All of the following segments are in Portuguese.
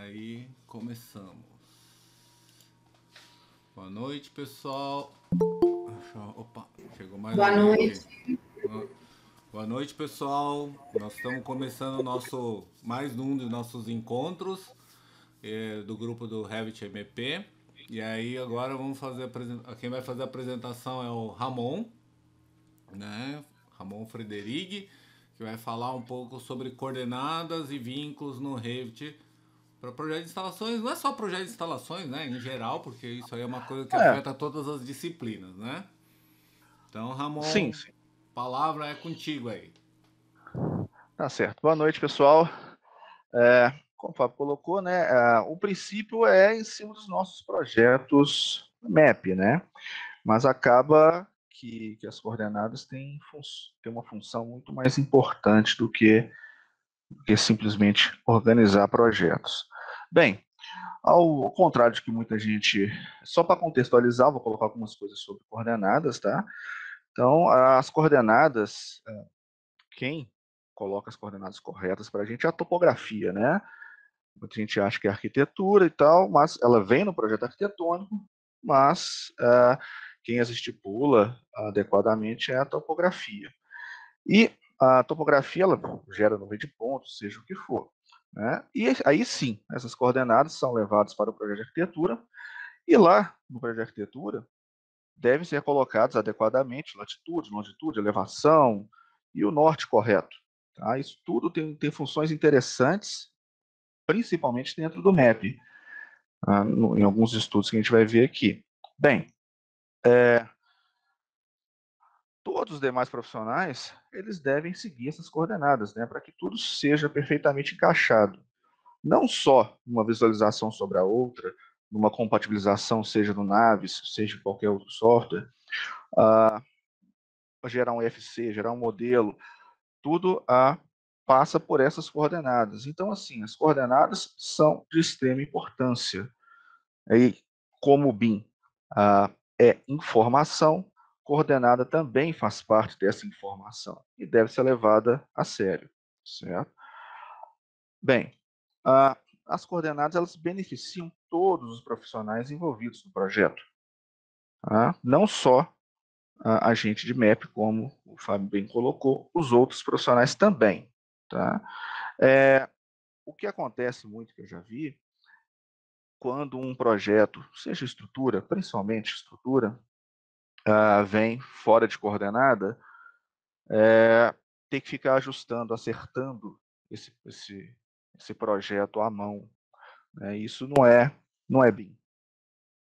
Aí começamos. Boa noite, pessoal. Opa, chegou mais Boa alguém aqui. noite. Boa noite, pessoal. Nós estamos começando mais um dos nossos encontros do grupo do Revit MP. E aí agora vamos fazer quem vai fazer a apresentação é o Ramon, né? Ramon Frederic, que vai falar um pouco sobre coordenadas e vínculos no Revit para projeto de instalações. Não é só projeto de instalações, né? Em geral, porque isso aí é uma coisa que É, afeta todas as disciplinas, né? Então, sim, Ramon, sim. palavra é contigo aí. Tá certo. Boa noite, pessoal. Como o Fábio colocou, né, o princípio é em cima dos nossos projetos MAP, né? Mas acaba que as coordenadas têm uma função muito mais importante do que simplesmente organizar projetos. Bem, ao contrário de que muita gente... Só para contextualizar, vou colocar algumas coisas sobre coordenadas, tá? Então, as coordenadas, quem coloca as coordenadas corretas para a gente é a topografia, né? Muita gente acha que é arquitetura e tal, mas ela vem no projeto arquitetônico, mas quem as estipula adequadamente é a topografia. E a topografia, ela gera número de pontos, seja o que for, né? E aí sim, essas coordenadas são levadas para o projeto de arquitetura, e lá no projeto de arquitetura devem ser colocados adequadamente latitude, longitude, elevação e o norte correto. Tá? Isso tudo tem funções interessantes, principalmente dentro do MAP, em alguns estudos que a gente vai ver aqui. Bem, todos os demais profissionais, eles devem seguir essas coordenadas, né, para que tudo seja perfeitamente encaixado. Não só uma visualização sobre a outra, numa compatibilização, seja no Navis, seja em qualquer outro software, gerar um FC, gerar um modelo, tudo passa por essas coordenadas. Então, assim, as coordenadas são de extrema importância. Aí, como o BIM é informação, coordenada também faz parte dessa informação e deve ser levada a sério, certo? Bem, as coordenadas elas beneficiam todos os profissionais envolvidos no projeto, tá? Não só a gente de MEP, como o Fábio bem colocou, os outros profissionais também, tá? O que acontece muito, que eu já vi, quando um projeto, seja estrutura, principalmente estrutura, vem fora de coordenada, tem que ficar ajustando, acertando esse projeto à mão, né? Isso não é BIM,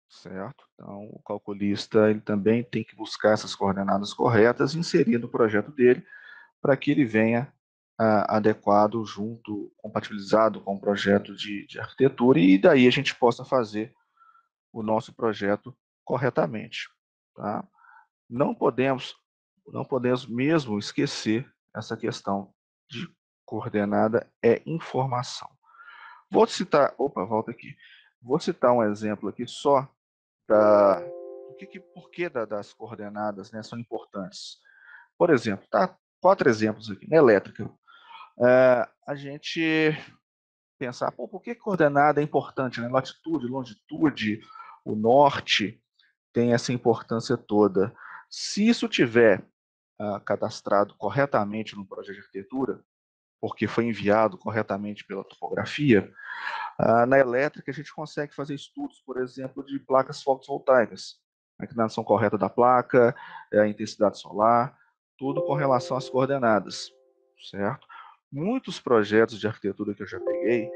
certo? Então, o calculista ele também tem que buscar essas coordenadas corretas e inserir no projeto dele, para que ele venha adequado, junto, compatibilizado com o projeto de arquitetura, e daí a gente possa fazer o nosso projeto corretamente. Tá? Não podemos, não podemos mesmo esquecer essa questão de coordenada é informação. Vou citar, volta aqui. Vou citar um exemplo aqui só da por que das coordenadas, né, são importantes. Por exemplo, tá? 4 exemplos aqui. Na elétrica, a gente pensar, por que coordenada é importante? Né? Latitude, longitude, o norte tem essa importância toda. Se isso tiver cadastrado corretamente no projeto de arquitetura, porque foi enviado corretamente pela topografia, na elétrica a gente consegue fazer estudos, por exemplo, de placas fotovoltaicas, a inclinação correta da placa, a intensidade solar, tudo com relação às coordenadas, certo? Muitos projetos de arquitetura que eu já peguei,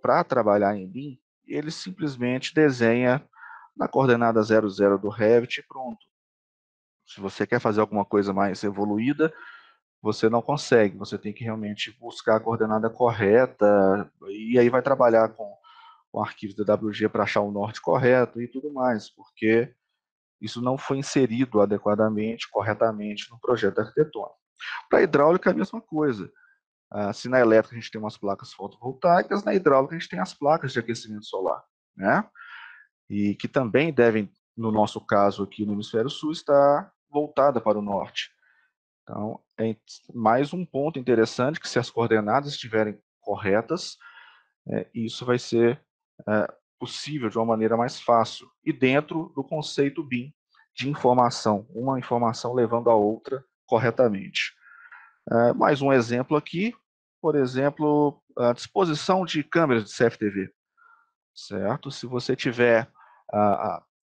para trabalhar em BIM, ele simplesmente desenha na coordenada 00 do Revit e pronto. Se você quer fazer alguma coisa mais evoluída, você não consegue, você tem que realmente buscar a coordenada correta, e aí vai trabalhar com arquivos DWG para achar o norte correto e tudo mais, porque isso não foi inserido adequadamente, corretamente no projeto arquitetônico. Para a hidráulica é a mesma coisa. Se na elétrica a gente tem umas placas fotovoltaicas, na hidráulica a gente tem as placas de aquecimento solar, né? E que também devem, no nosso caso aqui no hemisfério sul, estar voltada para o norte. Então, é mais um ponto interessante, que se as coordenadas estiverem corretas, isso vai ser possível de uma maneira mais fácil, e dentro do conceito BIM, de informação, uma informação levando a outra corretamente. Mais um exemplo aqui, por exemplo, a disposição de câmeras de CFTV, certo? Se você tiver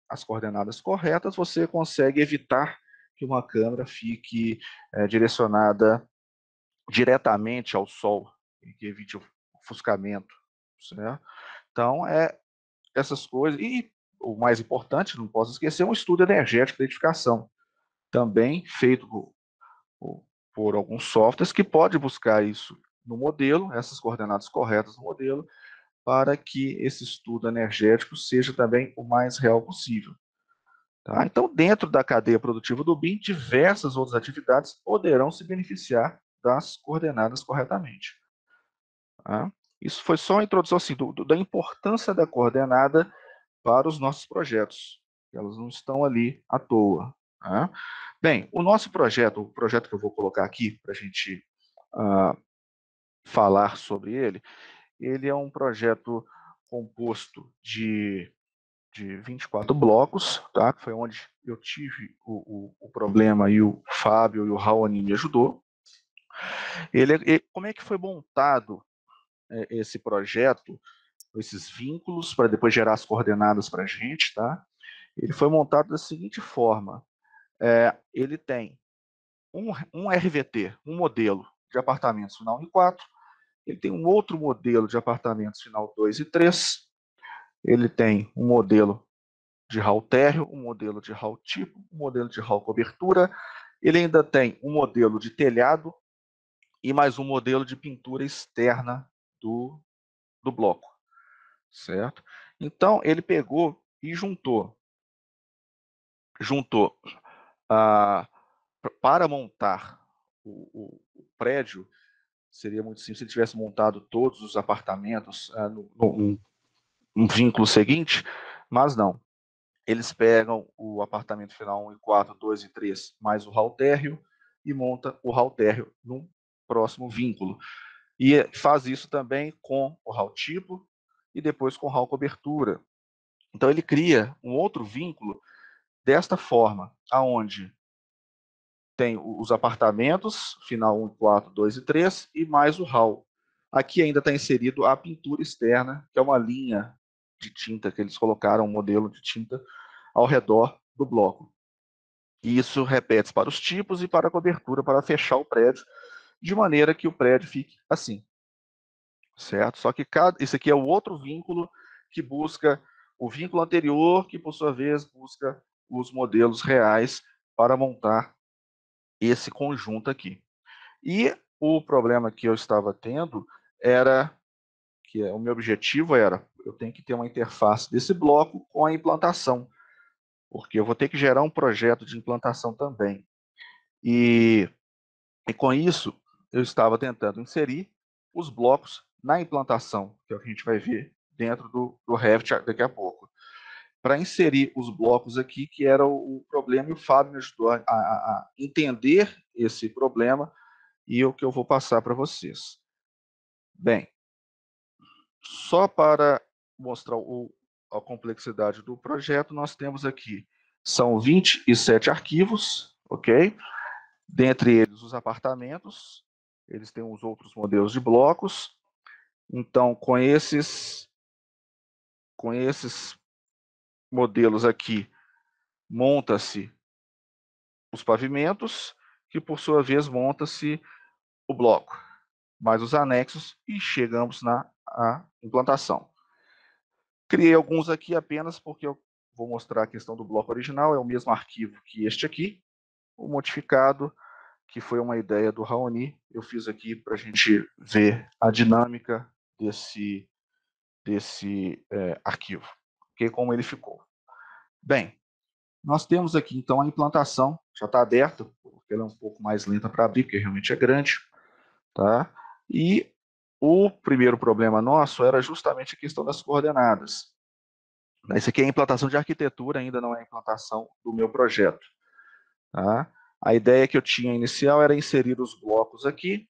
as coordenadas corretas, você consegue evitar que uma câmera fique direcionada diretamente ao sol, que evite o ofuscamento, certo? Então, essas coisas. E o mais importante, não posso esquecer, um estudo energético de edificação, também feito por alguns softwares, que pode buscar isso no modelo, essas coordenadas corretas no modelo, para que esse estudo energético seja também o mais real possível. Tá? Então, dentro da cadeia produtiva do BIM, diversas outras atividades poderão se beneficiar das coordenadas corretamente. Tá? Isso foi só uma introdução assim, da importância da coordenada para os nossos projetos. Elas não estão ali à toa. Tá? Bem, o nosso projeto, o projeto que eu vou colocar aqui para a gente falar sobre ele é um projeto composto de 24 blocos, tá? Foi onde eu tive o problema e o Fábio e o Raoni me ajudou. Como é que foi montado esse projeto, esses vínculos, para depois gerar as coordenadas para a gente, tá? Ele foi montado da seguinte forma: ele tem um RVT, um modelo de apartamentos final 1 e 4, ele tem um outro modelo de apartamentos final 2 e 3, ele tem um modelo de hall térreo, um modelo de hall tipo, um modelo de hall cobertura, ele ainda tem um modelo de telhado e mais um modelo de pintura externa do bloco, certo? Então, ele pegou e juntou para montar o prédio, seria muito simples se ele tivesse montado todos os apartamentos num vínculo seguinte, mas não. Eles pegam o apartamento final 1 e 4, 2 e 3, mais o hall térreo, e monta o hall térreo num próximo vínculo. E faz isso também com o hall tipo e depois com o hall cobertura. Então ele cria um outro vínculo desta forma, aonde tem os apartamentos, final 1 e 4, 2 e 3, e mais o hall. Aqui ainda está inserido a pintura externa, que é uma linha de tinta que eles colocaram, um modelo de tinta ao redor do bloco. E isso repete para os tipos e para a cobertura, para fechar o prédio, de maneira que o prédio fique assim, certo? Só que esse aqui é o outro vínculo que busca o vínculo anterior, que por sua vez busca os modelos reais para montar esse conjunto aqui. E o problema que eu estava tendo era que o meu objetivo era, eu tenho que ter uma interface desse bloco com a implantação, porque eu vou ter que gerar um projeto de implantação também. E com isso, eu estava tentando inserir os blocos na implantação, que é o que a gente vai ver dentro do Revit daqui a pouco. Para inserir os blocos aqui, que era o problema, e o Fábio me ajudou a entender esse problema, e o que eu vou passar para vocês. Bem, só para mostrar a complexidade do projeto, nós temos aqui, são 27 arquivos, ok? Dentre eles, os apartamentos, eles têm os outros modelos de blocos. Então, com esses modelos aqui, monta-se os pavimentos, que por sua vez monta-se o bloco, mais os anexos, e chegamos na implantação. Criei alguns aqui apenas porque eu vou mostrar a questão do bloco original, é o mesmo arquivo que este aqui, o modificado, que foi uma ideia do Raoni, eu fiz aqui para a gente ver a dinâmica desse arquivo, okay? Como ele ficou. Bem, nós temos aqui então a implantação, já está aberta, porque ela é um pouco mais lenta para abrir, porque realmente é grande, tá? E o primeiro problema nosso era justamente a questão das coordenadas. Esse aqui é a implantação de arquitetura, ainda não é a implantação do meu projeto. Tá? A ideia que eu tinha inicial era inserir os blocos aqui,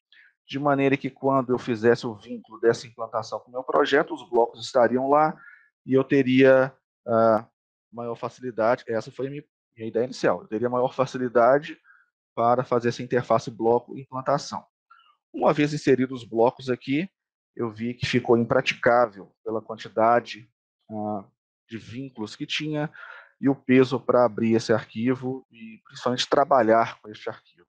de maneira que quando eu fizesse o vínculo dessa implantação com o meu projeto, os blocos estariam lá e eu teria maior facilidade. Essa foi a minha ideia inicial. Eu teria maior facilidade para fazer essa interface bloco-implantação. Uma vez inseridos os blocos aqui, eu vi que ficou impraticável pela quantidade de vínculos que tinha e o peso para abrir esse arquivo e principalmente trabalhar com este arquivo.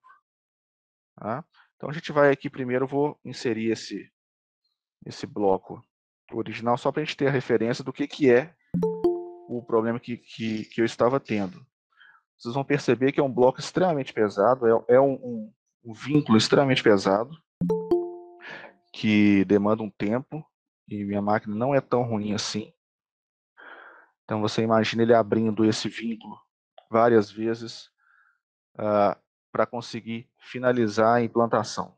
Tá? Então a gente vai aqui primeiro, eu vou inserir esse bloco original só para a gente ter a referência do que é o problema que eu estava tendo. Vocês vão perceber que é um bloco extremamente pesado, é um vínculo extremamente pesado, que demanda um tempo, e minha máquina não é tão ruim assim. Então você imagina ele abrindo esse vínculo várias vezes para conseguir finalizar a implantação.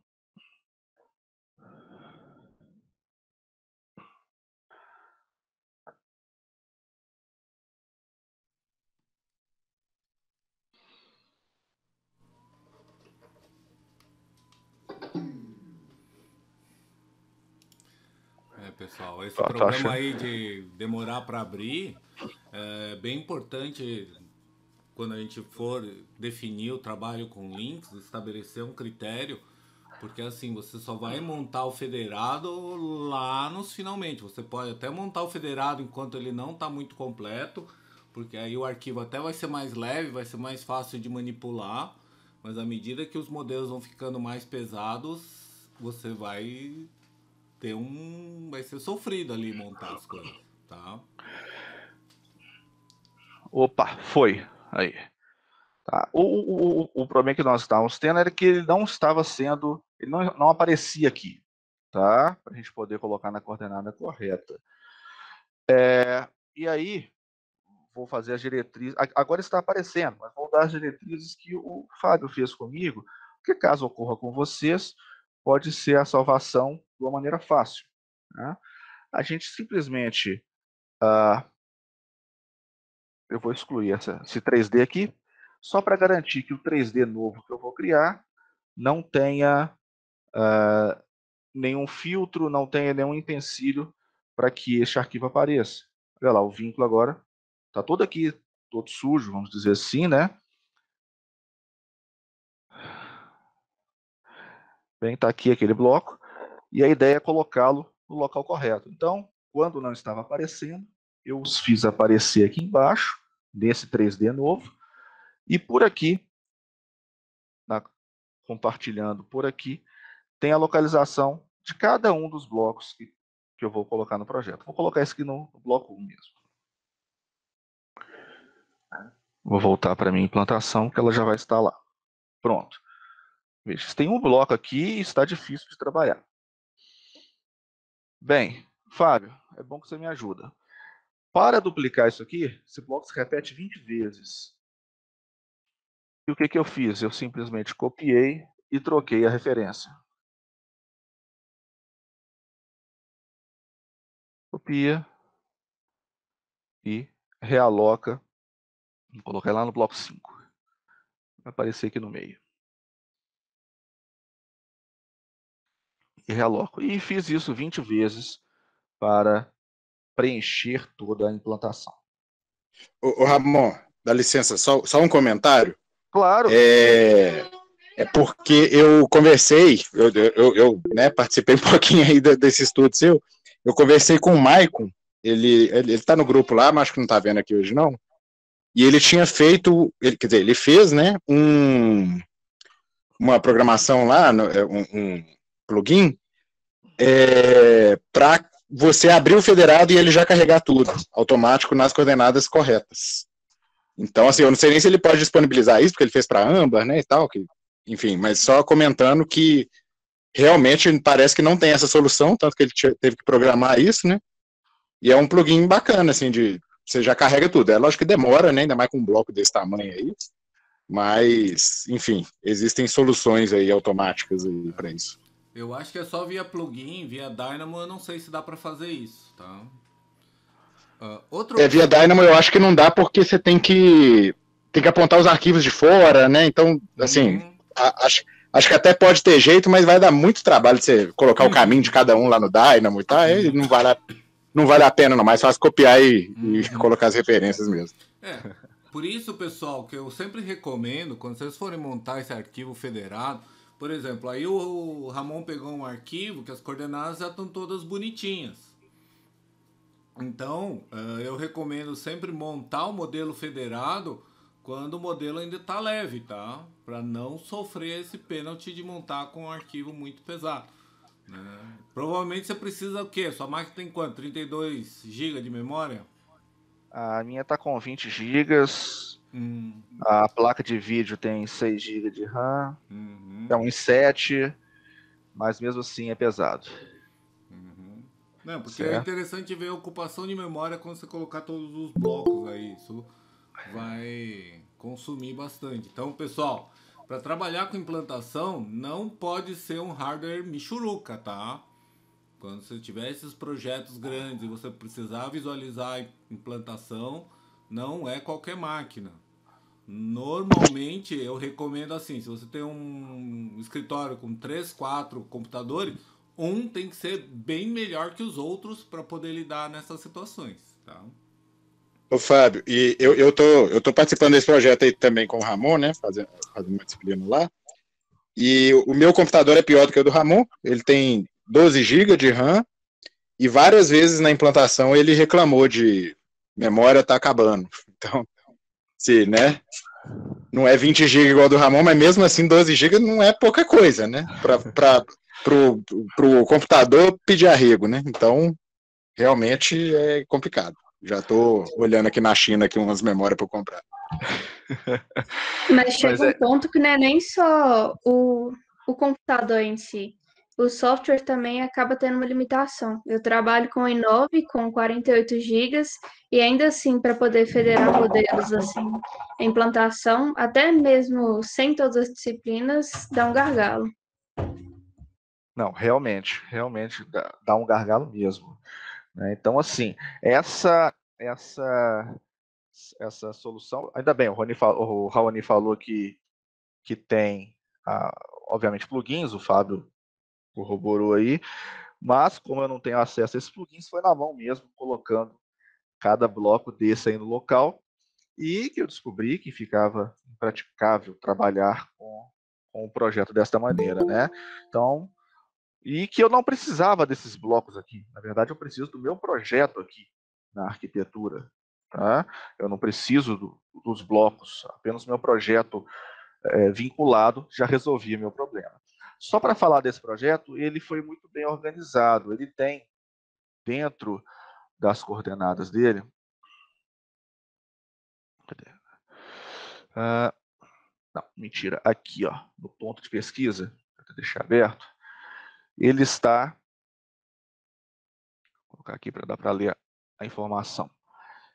Pessoal, esse problema aí de demorar para abrir é bem importante quando a gente for definir o trabalho com links, estabelecer um critério, porque assim, você só vai montar o federado lá nos finalmente. Você pode até montar o federado enquanto ele não está muito completo, porque aí o arquivo até vai ser mais leve, vai ser mais fácil de manipular, mas à medida que os modelos vão ficando mais pesados, você vai vai ser sofrido ali montar as coisas, tá? Opa, foi. Aí. Tá. O problema que nós estávamos tendo era que ele não estava sendo, ele não aparecia aqui, tá? Para a gente poder colocar na coordenada correta. E aí, vou fazer as diretrizes, agora está aparecendo, mas vou dar as diretrizes que o Fábio fez comigo, porque caso ocorra com vocês, pode ser a salvação de uma maneira fácil. Né? A gente simplesmente, eu vou excluir esse 3D aqui, só para garantir que o 3D novo que eu vou criar não tenha nenhum filtro, não tenha nenhum empecilho para que este arquivo apareça. Olha lá, o vínculo agora está todo aqui, todo sujo, vamos dizer assim, né? Bem, está aqui aquele bloco, e a ideia é colocá-lo no local correto. Então, quando não estava aparecendo, eu os fiz aparecer aqui embaixo, nesse 3D novo, e por aqui, compartilhando por aqui, tem a localização de cada um dos blocos que eu vou colocar no projeto. Vou colocar esse aqui no bloco 1 mesmo. Vou voltar para a minha implantação, que ela já vai estar lá. Pronto. Veja, tem um bloco aqui e está difícil de trabalhar. Bem, Fábio, é bom que você me ajuda. Para duplicar isso aqui, esse bloco se repete 20 vezes. E o que eu fiz? Eu simplesmente copiei e troquei a referência. Copia e realoca. Vou colocar lá no bloco 5. Vai aparecer aqui no meio. E realoco. E fiz isso 20 vezes para preencher toda a implantação. Ô Ramon, dá licença, só um comentário. Claro. É porque eu conversei, eu participei um pouquinho aí desse estudo seu, eu conversei com o Maicon, ele tá no grupo lá, mas acho que não tá vendo aqui hoje não, e ele tinha feito, quer dizer, ele fez, né, uma programação lá, um plugin, para você abrir o federado e ele já carregar tudo, automático nas coordenadas corretas. Então, assim, eu não sei nem se ele pode disponibilizar isso, porque ele fez para Âmbar, né, e tal, enfim, mas só comentando que realmente parece que não tem essa solução, tanto que ele teve que programar isso, né, e é um plugin bacana, assim, você já carrega tudo. É lógico que demora, né, ainda mais com um bloco desse tamanho aí, mas, enfim, existem soluções aí automáticas aí para isso. Eu acho que é só via plugin, via Dynamo, eu não sei se dá para fazer isso, tá? Via Dynamo eu acho que não dá porque você tem que apontar os arquivos de fora, né? Então, assim, Acho que até pode ter jeito, mas vai dar muito trabalho de você colocar o caminho de cada um lá no Dynamo e tal. Aí não vale a pena, não. Mais fácil copiar e colocar as referências mesmo. Por isso, pessoal, que eu sempre recomendo, quando vocês forem montar esse arquivo federado, por exemplo, aí o Ramon pegou um arquivo que as coordenadas já estão todas bonitinhas. Então, eu recomendo sempre montar o modelo federado quando o modelo ainda está leve, tá? Para não sofrer esse pênalti de montar com um arquivo muito pesado. Né? Provavelmente você precisa o quê? Sua máquina tem quanto? 32 GB de memória? A minha tá com 20 GB. A placa de vídeo tem 6 GB de RAM. É um i7, mas mesmo assim é pesado. Não, porque é interessante ver a ocupação de memória quando você colocar todos os blocos aí. Isso vai consumir bastante. Então, pessoal, para trabalhar com implantação, não pode ser um hardware michuruca, tá? Quando você tiver esses projetos grandes e você precisar visualizar a implantação, não é qualquer máquina. Normalmente eu recomendo assim, se você tem um escritório com 3, 4 computadores, um tem que ser bem melhor que os outros para poder lidar nessas situações, tá? Ô, Fábio, e eu tô participando desse projeto aí também com o Ramon, né? Fazendo uma disciplina lá. E o meu computador é pior do que o do Ramon. Ele tem 12 GB de RAM e várias vezes na implantação ele reclamou de memória tá acabando. Então, se, né? Não é 20 GB igual do Ramon, mas mesmo assim 12 GB não é pouca coisa, né? Pro computador pedir arrego, né? Então, realmente é complicado. Já estou olhando aqui na China aqui umas memórias para comprar. Mas chega um ponto que não é nem só o computador em si. O software também acaba tendo uma limitação. Eu trabalho com o i9 com 48 GB e ainda assim, para poder federar modelos assim, a implantação, até mesmo sem todas as disciplinas, dá um gargalo. Não, realmente dá um gargalo mesmo. Né? Então, assim, essa solução, ainda bem, o Raoni falou que tem, obviamente, plugins, o Fábio corroborou aí, mas como eu não tenho acesso a esses plugins, foi na mão mesmo, colocando cada bloco desse aí no local, e que eu descobri que ficava impraticável trabalhar com o projeto desta maneira, né? Então, e que eu não precisava desses blocos aqui. Na verdade, eu preciso do meu projeto aqui na arquitetura. Tá? Eu não preciso dos blocos, apenas o meu projeto vinculado já resolvia meu problema. Só para falar desse projeto, ele foi muito bem organizado. Ele tem, dentro das coordenadas dele, não, mentira, aqui, ó, no ponto de pesquisa, vou deixar aberto, ele está, vou colocar aqui para dar para ler a informação.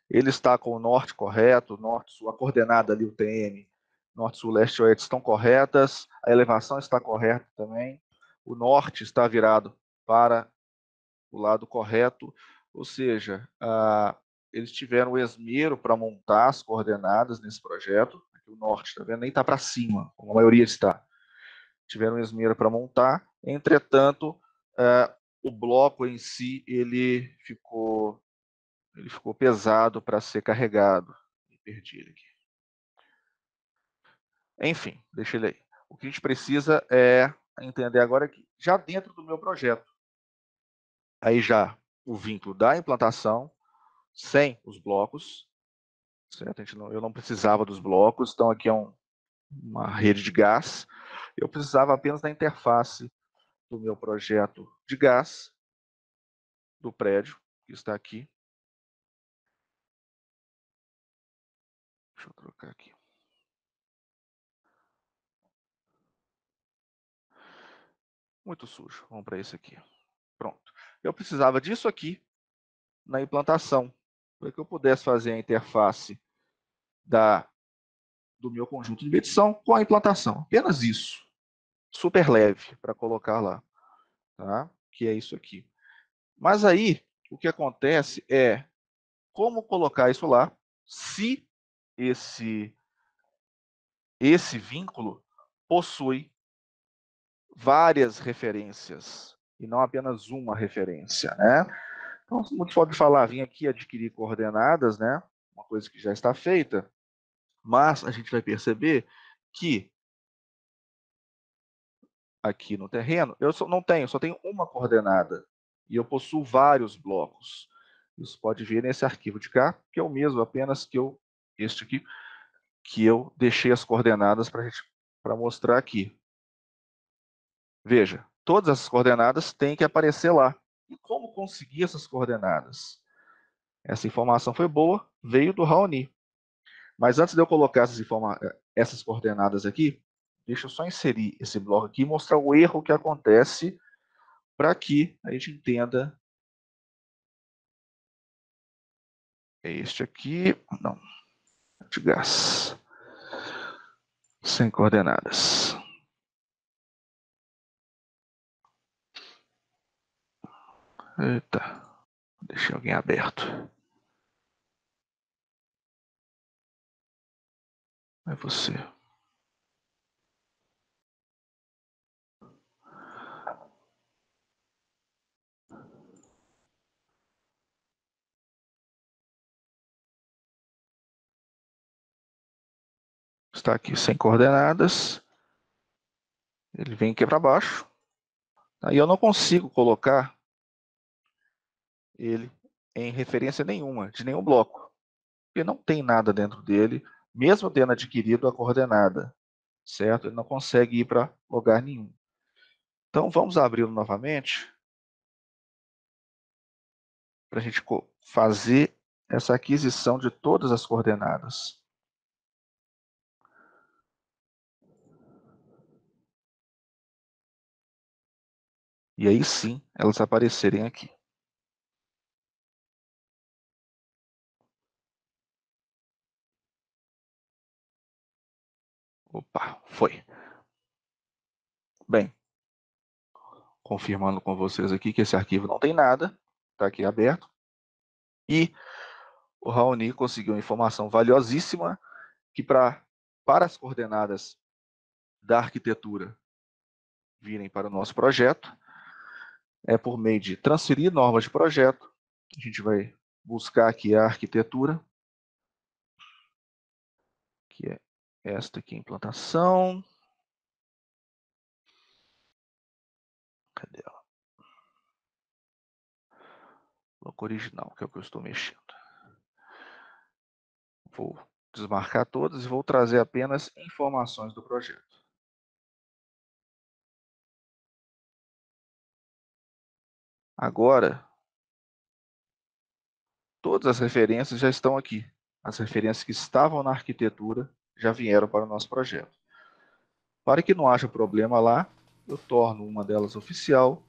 Ele está com o norte correto, norte-sul, a coordenada ali, o TM, norte, sul, leste e oeste estão corretas, a elevação está correta também, o norte está virado para o lado correto, ou seja, eles tiveram o esmero para montar as coordenadas nesse projeto, aqui o norte, tá vendo? Nem está para cima, como a maioria está. Tiveram o esmero para montar, entretanto, o bloco em si, ele ficou pesado para ser carregado. Perdi ele aqui. Enfim, deixa ele aí. O que a gente precisa é entender agora aqui, já dentro do meu projeto. Aí já o vínculo da implantação, sem os blocos, certo? Eu não precisava dos blocos, então aqui é uma rede de gás. Eu precisava apenas da interface do meu projeto de gás, do prédio, que está aqui. Deixa eu trocar aqui. Muito sujo. Vamos para esse aqui. Pronto. Eu precisava disso aqui na implantação, para que eu pudesse fazer a interface do meu conjunto de medição com a implantação. Apenas isso. Super leve para colocar lá. Tá? Que é isso aqui. Mas aí, o que acontece é como colocar isso lá se esse vínculo possui várias referências e não apenas uma referência, né? Então, muitos podem falar, vim aqui adquirir coordenadas, né? Uma coisa que já está feita, mas a gente vai perceber que aqui no terreno eu só tenho uma coordenada e eu possuo vários blocos. Isso pode ver nesse arquivo de cá, que é o mesmo, apenas que este aqui, que eu deixei as coordenadas para mostrar aqui. Veja, todas essas coordenadas têm que aparecer lá. E como conseguir essas coordenadas? Essa informação foi boa, veio do Raoni. Mas antes de eu colocar essas coordenadas aqui, deixa eu só inserir esse bloco aqui e mostrar o erro que acontece para que a gente entenda. É este aqui, não, de gás, sem coordenadas. Eita, deixei alguém aberto. É você. Está aqui sem coordenadas. Ele vem aqui para baixo. Aí eu não consigo colocar ele em referência nenhuma, de nenhum bloco. Porque não tem nada dentro dele, mesmo tendo adquirido a coordenada. Certo? Ele não consegue ir para lugar nenhum. Então vamos abri-lo novamente para a gente fazer essa aquisição de todas as coordenadas. E aí sim, elas aparecerem aqui. Opa, foi. Bem, confirmando com vocês aqui que esse arquivo não tem nada, está aqui aberto. E o Raoni conseguiu uma informação valiosíssima que para as coordenadas da arquitetura virem para o nosso projeto, é por meio de transferir normas de projeto. A gente vai buscar aqui a arquitetura, que é esta aqui, implantação. Cadê ela? Bloco original, que é o que eu estou mexendo. Vou desmarcar todas e vou trazer apenas informações do projeto. Agora, todas as referências já estão aqui. As referências que estavam na arquitetura já vieram para o nosso projeto. Para que não haja problema lá, eu torno uma delas oficial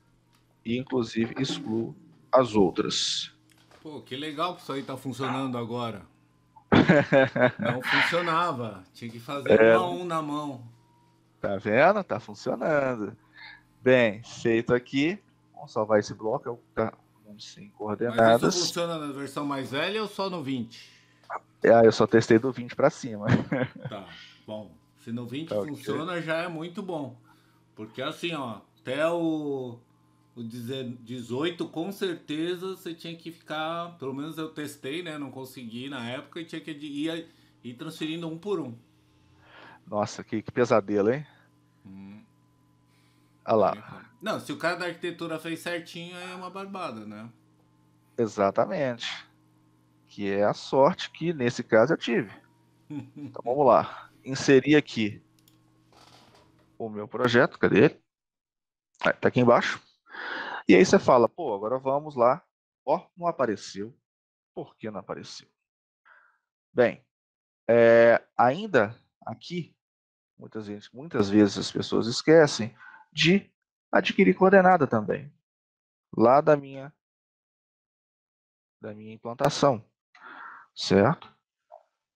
e, inclusive, excluo as outras. Pô, que legal que isso aí tá funcionando agora. Não funcionava. Tinha que fazer um a um na mão. Tá vendo? Tá funcionando. Bem, feito aqui. Vamos salvar esse bloco. É o que tá sem coordenadas. Mas isso funciona na versão mais velha ou só no 20? Eu só testei do 20 para cima. Tá, bom. Se no 20 Tá, funciona, já é muito bom. Porque assim, ó, até o 18, com certeza, você tinha que ficar... Pelo menos eu testei, né? Não consegui na época e tinha que ir transferindo um por um. Nossa, que pesadelo, hein? Olha lá. Não, se o cara da arquitetura fez certinho, aí é uma barbada, né? Exatamente. Que é a sorte que, nesse caso, eu tive. Então, vamos lá. Inserir aqui o meu projeto. Cadê ele? Tá aqui embaixo. E aí você fala, pô, agora vamos lá. Ó, não apareceu. Por que não apareceu? Bem, ainda aqui, muitas vezes as pessoas esquecem de adquirir coordenada também. Lá da minha implantação. Certo?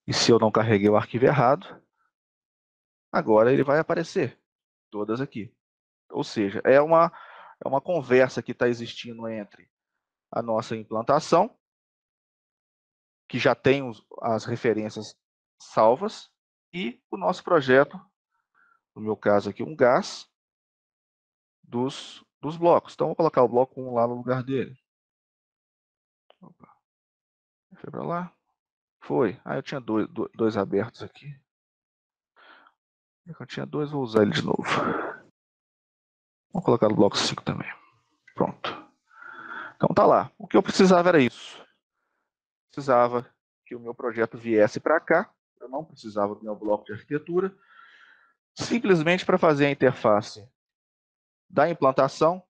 E se eu não carreguei o arquivo errado, agora ele vai aparecer. Todas aqui. Ou seja, é uma conversa que está existindo entre a nossa implantação, que já tem as referências salvas, e o nosso projeto, no meu caso aqui, um gás, dos blocos. Então, vou colocar o bloco 1 lá no lugar dele. Opa. Foi para lá? Foi. Eu tinha dois abertos aqui. Eu tinha dois, vou usar ele de novo. Vou colocar no bloco 5 também. Pronto. Então tá lá. O que eu precisava era isso. Precisava que o meu projeto viesse para cá. Eu não precisava do meu bloco de arquitetura. Simplesmente para fazer a interface da implantação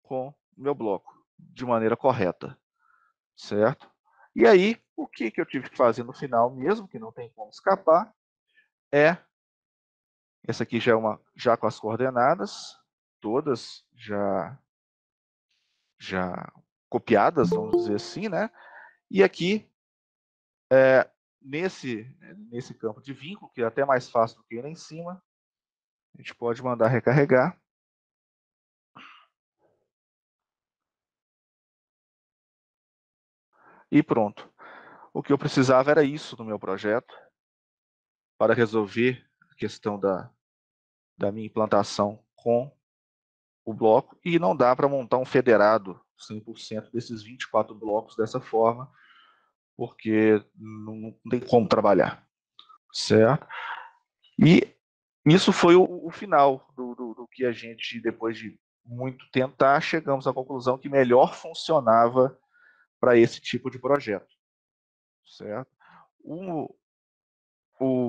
com o meu bloco de maneira correta. Certo? E aí, o que eu tive que fazer no final mesmo, que não tem como escapar, essa aqui já com as coordenadas, todas já copiadas, vamos dizer assim, né? E aqui, nesse campo de vínculo, que é até mais fácil do que ir lá em cima, a gente pode mandar recarregar. E pronto. O que eu precisava era isso no meu projeto, para resolver a questão da minha implantação com o bloco, e não dá para montar um federado 100% desses 24 blocos dessa forma, porque não tem como trabalhar, certo? E isso foi o final do que a gente, depois de muito tentar, chegamos à conclusão que melhor funcionava para esse tipo de projeto, certo?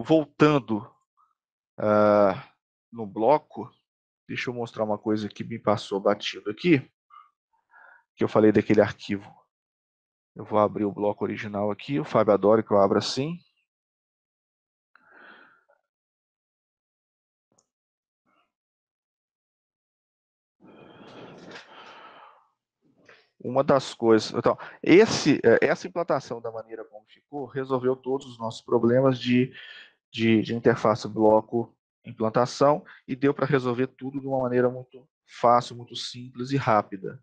Voltando no bloco, deixa eu mostrar uma coisa que me passou batido aqui, que eu falei daquele arquivo. Eu vou abrir o bloco original aqui, o Fábio adora que eu abra assim. Uma das coisas... Então, essa implantação da maneira como ficou, resolveu todos os nossos problemas de interface bloco-implantação e deu para resolver tudo de uma maneira muito fácil, muito simples e rápida.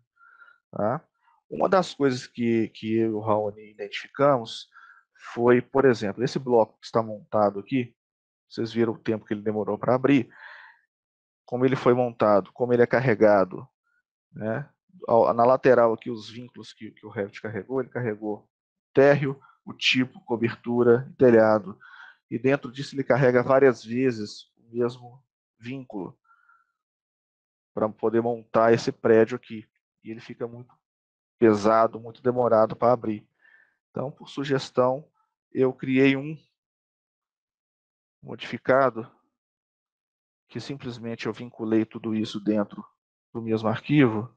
Tá? Uma das coisas que eu e o Raoni identificamos foi, por exemplo, esse bloco que está montado aqui, vocês viram o tempo que ele demorou para abrir, como ele foi montado, como ele é carregado, né? Na lateral aqui, os vínculos que o Revit carregou, ele carregou térreo, o tipo, cobertura, telhado. E dentro disso ele carrega várias vezes o mesmo vínculo para poder montar esse prédio aqui. E ele fica muito pesado, muito demorado para abrir. Então, por sugestão, eu criei um modificado que simplesmente eu vinculei tudo isso dentro do mesmo arquivo,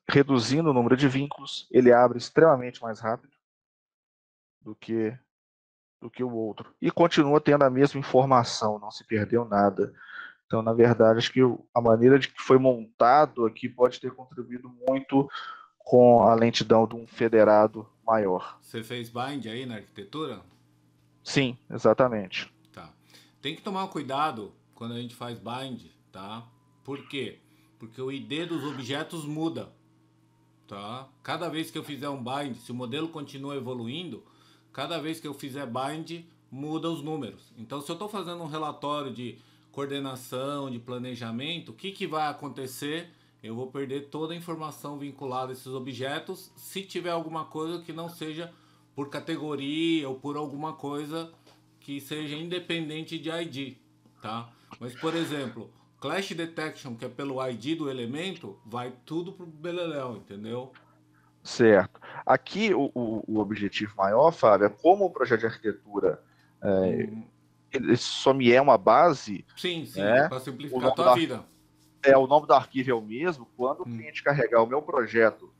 reduzindo o número de vínculos, ele abre extremamente mais rápido do que o outro. E continua tendo a mesma informação, não se perdeu nada. Então, na verdade, acho que a maneira de que foi montado aqui pode ter contribuído muito com a lentidão de um federado maior. Você fez bind aí na arquitetura? Sim, exatamente. Tá. Tem que tomar cuidado quando a gente faz bind, tá? Por quê? Porque o ID dos objetos muda, tá? Cada vez que eu fizer um bind, se o modelo continua evoluindo, cada vez que eu fizer bind, muda os números. Então, se eu estou fazendo um relatório de coordenação, de planejamento, o que vai acontecer? Eu vou perder toda a informação vinculada a esses objetos se tiver alguma coisa que não seja por categoria ou por alguma coisa que seja independente de ID, tá? Mas, por exemplo, Clash Detection, que é pelo ID do elemento, vai tudo pro beleléu, entendeu? Certo. Aqui, o objetivo maior, Fábio, é como o projeto de arquitetura ele só me é uma base... Sim, né? Para simplificar a tua vida. O nome do arquivo é o mesmo. Quando o cliente carregar o meu projeto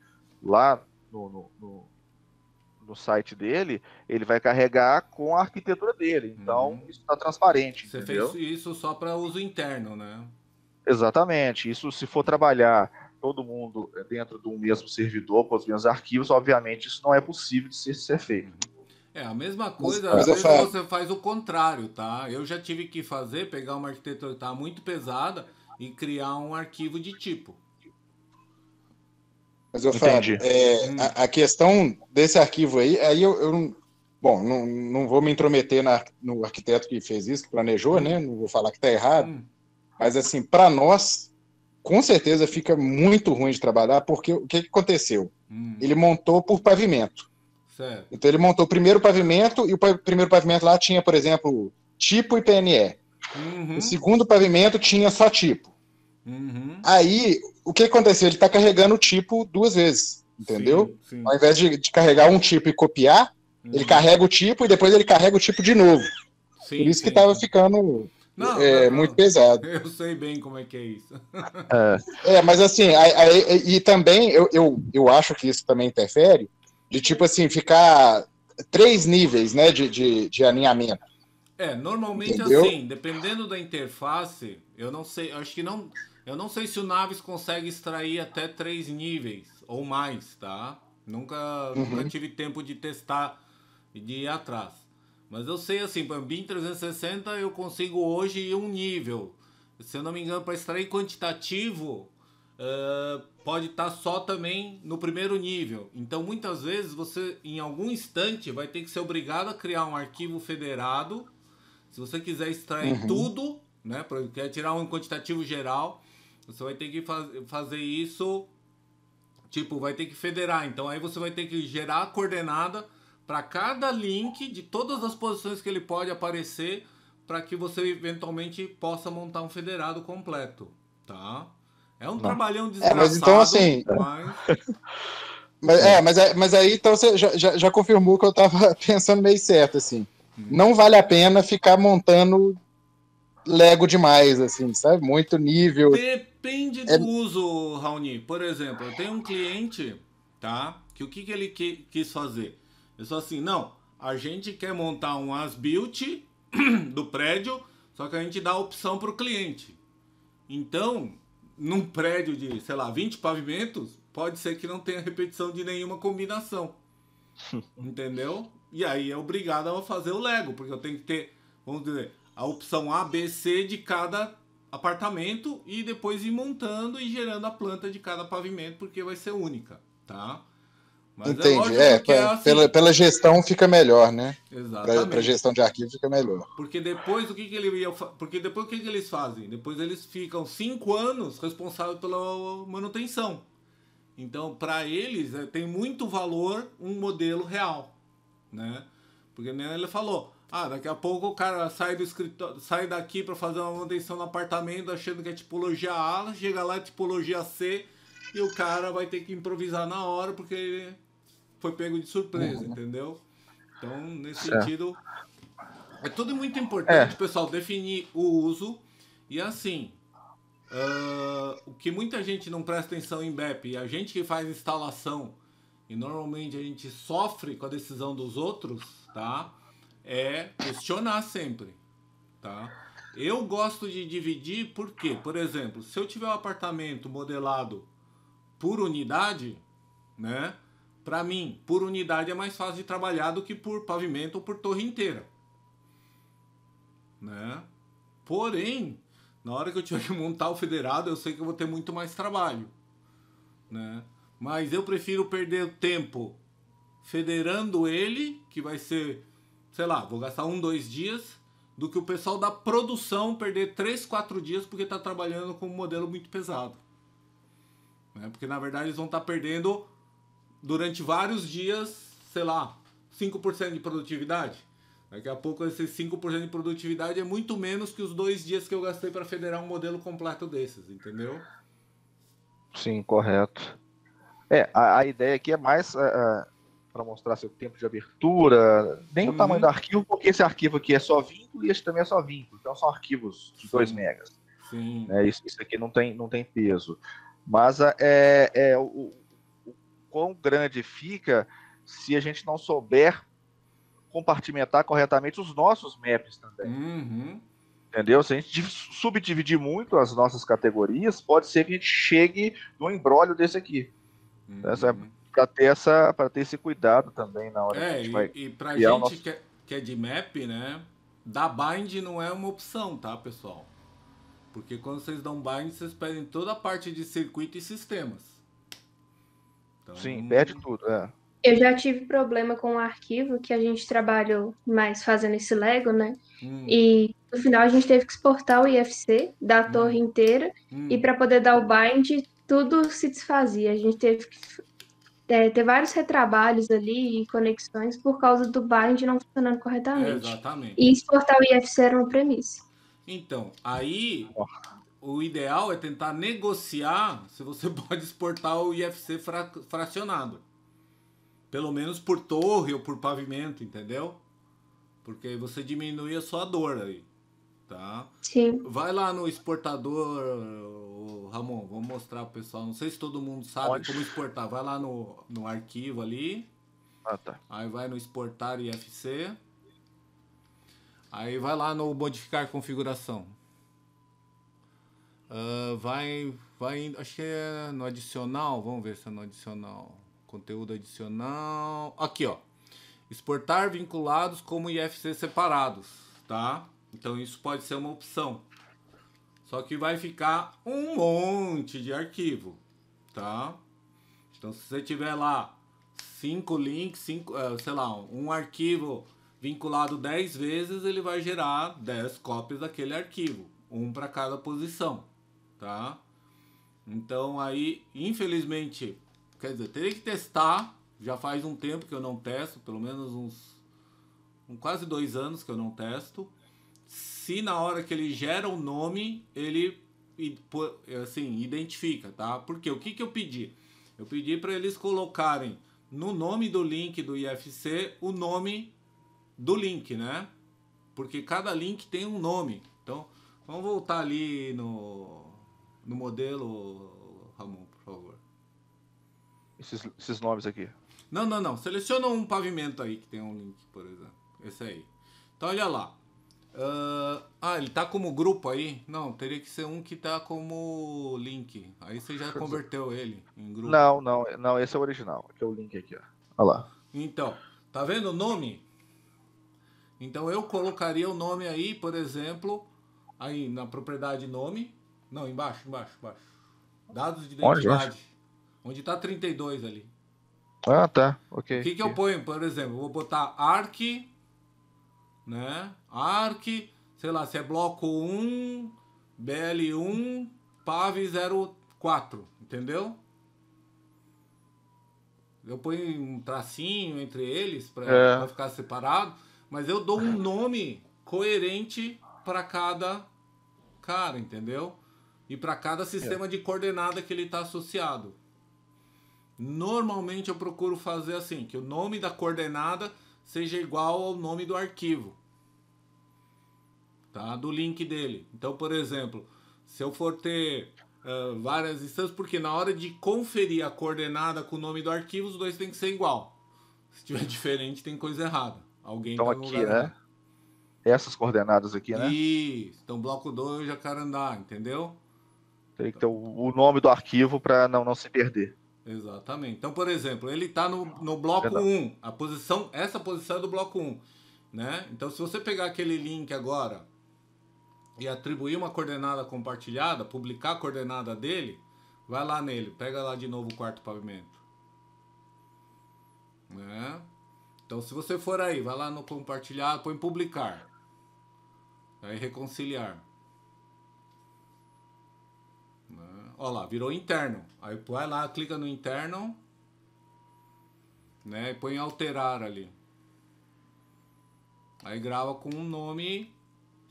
lá no site dele, ele vai carregar com a arquitetura dele. Então, isso está transparente. Você entendeu? fez isso só para uso interno, né? Exatamente. Isso, se for trabalhar todo mundo dentro de um mesmo servidor, com os mesmos arquivos, obviamente isso não é possível de ser feito. É a mesma coisa, às vezes você faz o contrário, tá? Eu já tive que pegar uma arquitetura que tá muito pesada e criar um arquivo de tipo. Mas eu falo, a questão desse arquivo aí eu bom, não vou me intrometer no arquiteto que fez isso, que planejou, né? Não vou falar que está errado. Mas, assim, para nós, com certeza fica muito ruim de trabalhar, porque o que aconteceu? Ele montou por pavimento. Certo. Então, ele montou o primeiro pavimento, e o primeiro pavimento lá tinha, por exemplo, tipo e PNE. O segundo pavimento tinha só tipo. Aí, o que aconteceu? Ele está carregando o tipo 2 vezes, entendeu? Sim. Ao invés de carregar um tipo e copiar, ele carrega o tipo e depois ele carrega o tipo de novo. Sim, Por isso que estava ficando muito pesado. Eu sei bem como é que é isso. Mas assim, e também eu acho que isso também interfere, de tipo assim, ficar 3 níveis, né, de alinhamento. Normalmente Entendeu? assim, dependendo da interface, eu não sei, acho que não, eu não sei se o Naves consegue extrair até 3 níveis ou mais, tá? Nunca tive tempo de testar e de ir atrás. Mas eu sei assim, para BIM 360 eu consigo hoje ir um nível. Se eu não me engano, para extrair quantitativo, pode estar só também no primeiro nível. Então, muitas vezes, você, em algum instante, vai ter que ser obrigado a criar um arquivo federado. Se você quiser extrair tudo, né, quer tirar um quantitativo geral, você vai ter que fazer isso, tipo, vai ter que federar. Então, aí você vai ter que gerar a coordenada para cada link de todas as posições que ele pode aparecer, para que você eventualmente possa montar um federado completo, tá? É um trabalhão desgraçado, mas então assim, mas aí então você já confirmou que eu estava pensando meio certo, assim. Não vale a pena ficar montando Lego demais, assim, sabe? Muito nível. Depende do uso, Raoni. Por exemplo, eu tenho um cliente, tá? Que o que ele quis fazer? Ele falou assim, não, a gente quer montar um as-built do prédio, só que a gente dá a opção para o cliente. Então, num prédio de, sei lá, 20 pavimentos, pode ser que não tenha repetição de nenhuma combinação. Entendeu? E aí é obrigado a fazer o Lego, porque eu tenho que ter, vamos dizer, a opção A, B, C de cada apartamento e depois ir montando e gerando a planta de cada pavimento, porque vai ser única, tá? Mas Entendi. é lógico que é assim. Pela gestão fica melhor, né? Exatamente. Para gestão de arquivo fica melhor. Porque depois porque depois o que eles fazem? Depois eles ficam 5 anos responsáveis pela manutenção. Então, para eles, tem muito valor um modelo real, né? Porque nem ele falou, daqui a pouco o cara sai do escritório, sai daqui para fazer uma manutenção no apartamento achando que é tipologia A, chega lá é tipologia C e o cara vai ter que improvisar na hora porque ele foi pego de surpresa, entendeu? Então, nesse sentido, é tudo muito importante, pessoal, definir o uso e assim, o que muita gente não presta atenção em BEP, e a gente que faz instalação, e normalmente a gente sofre com a decisão dos outros, tá? É questionar sempre, tá? Eu gosto de dividir porque, por exemplo, se eu tiver um apartamento modelado por unidade, né? Para mim, por unidade é mais fácil de trabalhar do que por pavimento ou por torre inteira, né? Porém, na hora que eu tiver que montar o federado, eu sei que eu vou ter muito mais trabalho, né? Mas eu prefiro perder tempo federando ele, que vai ser, sei lá, vou gastar 2 dias, do que o pessoal da produção perder 3, 4 dias porque está trabalhando com um modelo muito pesado, né? Porque na verdade eles vão estar perdendo durante vários dias, sei lá, 5% de produtividade. Daqui a pouco esses 5% de produtividade é muito menos que os 2 dias que eu gastei para federar um modelo completo desses, entendeu? Sim, correto. A ideia aqui é mais para mostrar seu tempo de abertura, nem o tamanho do arquivo, porque esse arquivo aqui é só vínculo e esse também é só vínculo, então são arquivos de 2 megas. Sim. Isso aqui não tem peso. Mas o quão grande fica se a gente não souber compartimentar corretamente os nossos maps também. Entendeu? Se a gente subdividir muito as nossas categorias, pode ser que a gente chegue no embrólio desse aqui. Para ter esse cuidado também na hora que a gente vai. E pra criar gente nosso... que é de map, né? Dar bind não é uma opção, tá, pessoal? Porque quando vocês dão bind, vocês pedem toda a parte de circuito e sistemas. Então... Sim, perde tudo, Eu já tive problema com o arquivo, que a gente trabalhou mais fazendo esse Lego, né? E no final a gente teve que exportar o IFC da torre inteira e para poder dar o bind, tudo se desfazia. A gente teve que ter vários retrabalhos ali e conexões por causa do bind não funcionando corretamente. Exatamente. E exportar o IFC era uma premissa. Então, aí o ideal é tentar negociar se você pode exportar o IFC fracionado. Pelo menos por torre ou por pavimento, entendeu? Porque aí você diminui a sua dor aí, tá? Sim. Vai lá no exportador, Ramon, vamos mostrar pro pessoal. Não sei se todo mundo sabe como exportar. Vai lá no arquivo ali. Ah, tá. Aí vai no exportar IFC. Aí vai lá no modificar configuração. Acho que é no adicional. Vamos ver se é no adicional. Conteúdo adicional. Aqui, ó. Exportar vinculados como IFC separados, tá? Então isso pode ser uma opção. Só que vai ficar um monte de arquivo, tá? Então se você tiver lá 5 links, sei lá, um arquivo vinculado 10 vezes, ele vai gerar 10 cópias daquele arquivo, um para cada posição, tá? Então aí, infelizmente, quer dizer, teria que testar. Já faz um tempo que eu não testo, pelo menos quase 2 anos que eu não testo. Se na hora que ele gera o nome, ele assim, identifica, tá? Porque o que eu pedi? Eu pedi para eles colocarem no nome do link do IFC o nome do link, né? Porque cada link tem um nome. Então, vamos voltar ali no modelo, Ramon, por favor. Esses nomes aqui. Não. Seleciona um pavimento aí que tem um link, por exemplo. Esse aí. Então, olha lá. Ele tá como grupo aí? Não, teria que ser um que tá como link. Aí você já converteu ele em grupo. Não, esse é o original. Aqui é o link aqui, ó. Olha lá. Então, tá vendo o nome? Então eu colocaria o nome aí, por exemplo, aí na propriedade nome. Não, embaixo. Dados de identidade. Onde tá 32 ali. Ah, tá. Ok. O que eu ponho, por exemplo? Eu vou botar arc, né? Arc, sei lá, se é bloco 1, BL1, PAV04, entendeu? Eu ponho um tracinho entre eles para ficar separado, mas eu dou um nome coerente para cada cara, entendeu? E para cada sistema de coordenada que ele está associado. Normalmente eu procuro fazer assim, que o nome da coordenada seja igual ao nome do arquivo, tá? Do link dele. Então, por exemplo, se eu for ter várias instâncias, porque na hora de conferir a coordenada com o nome do arquivo, os dois tem que ser igual. Se tiver diferente, tem coisa errada. Alguém então tá no no aqui, lugar né? errado. Essas coordenadas aqui, né? Isso. Então, bloco 2, Jacarandá, entendeu? Tem que ter o nome do arquivo para não se perder. Exatamente. Então, por exemplo, ele está no bloco 1. Essa posição é do bloco 1. Né? Então, se você pegar aquele link agora e atribuir uma coordenada compartilhada, publicar a coordenada dele, vai lá nele, pega lá de novo o quarto pavimento. Né? Então, se você for aí, vai lá no compartilhado, põe publicar. Aí reconciliar. Olha lá, virou interno. Aí vai lá, clica no interno, né? E põe alterar ali. Aí grava com um nome,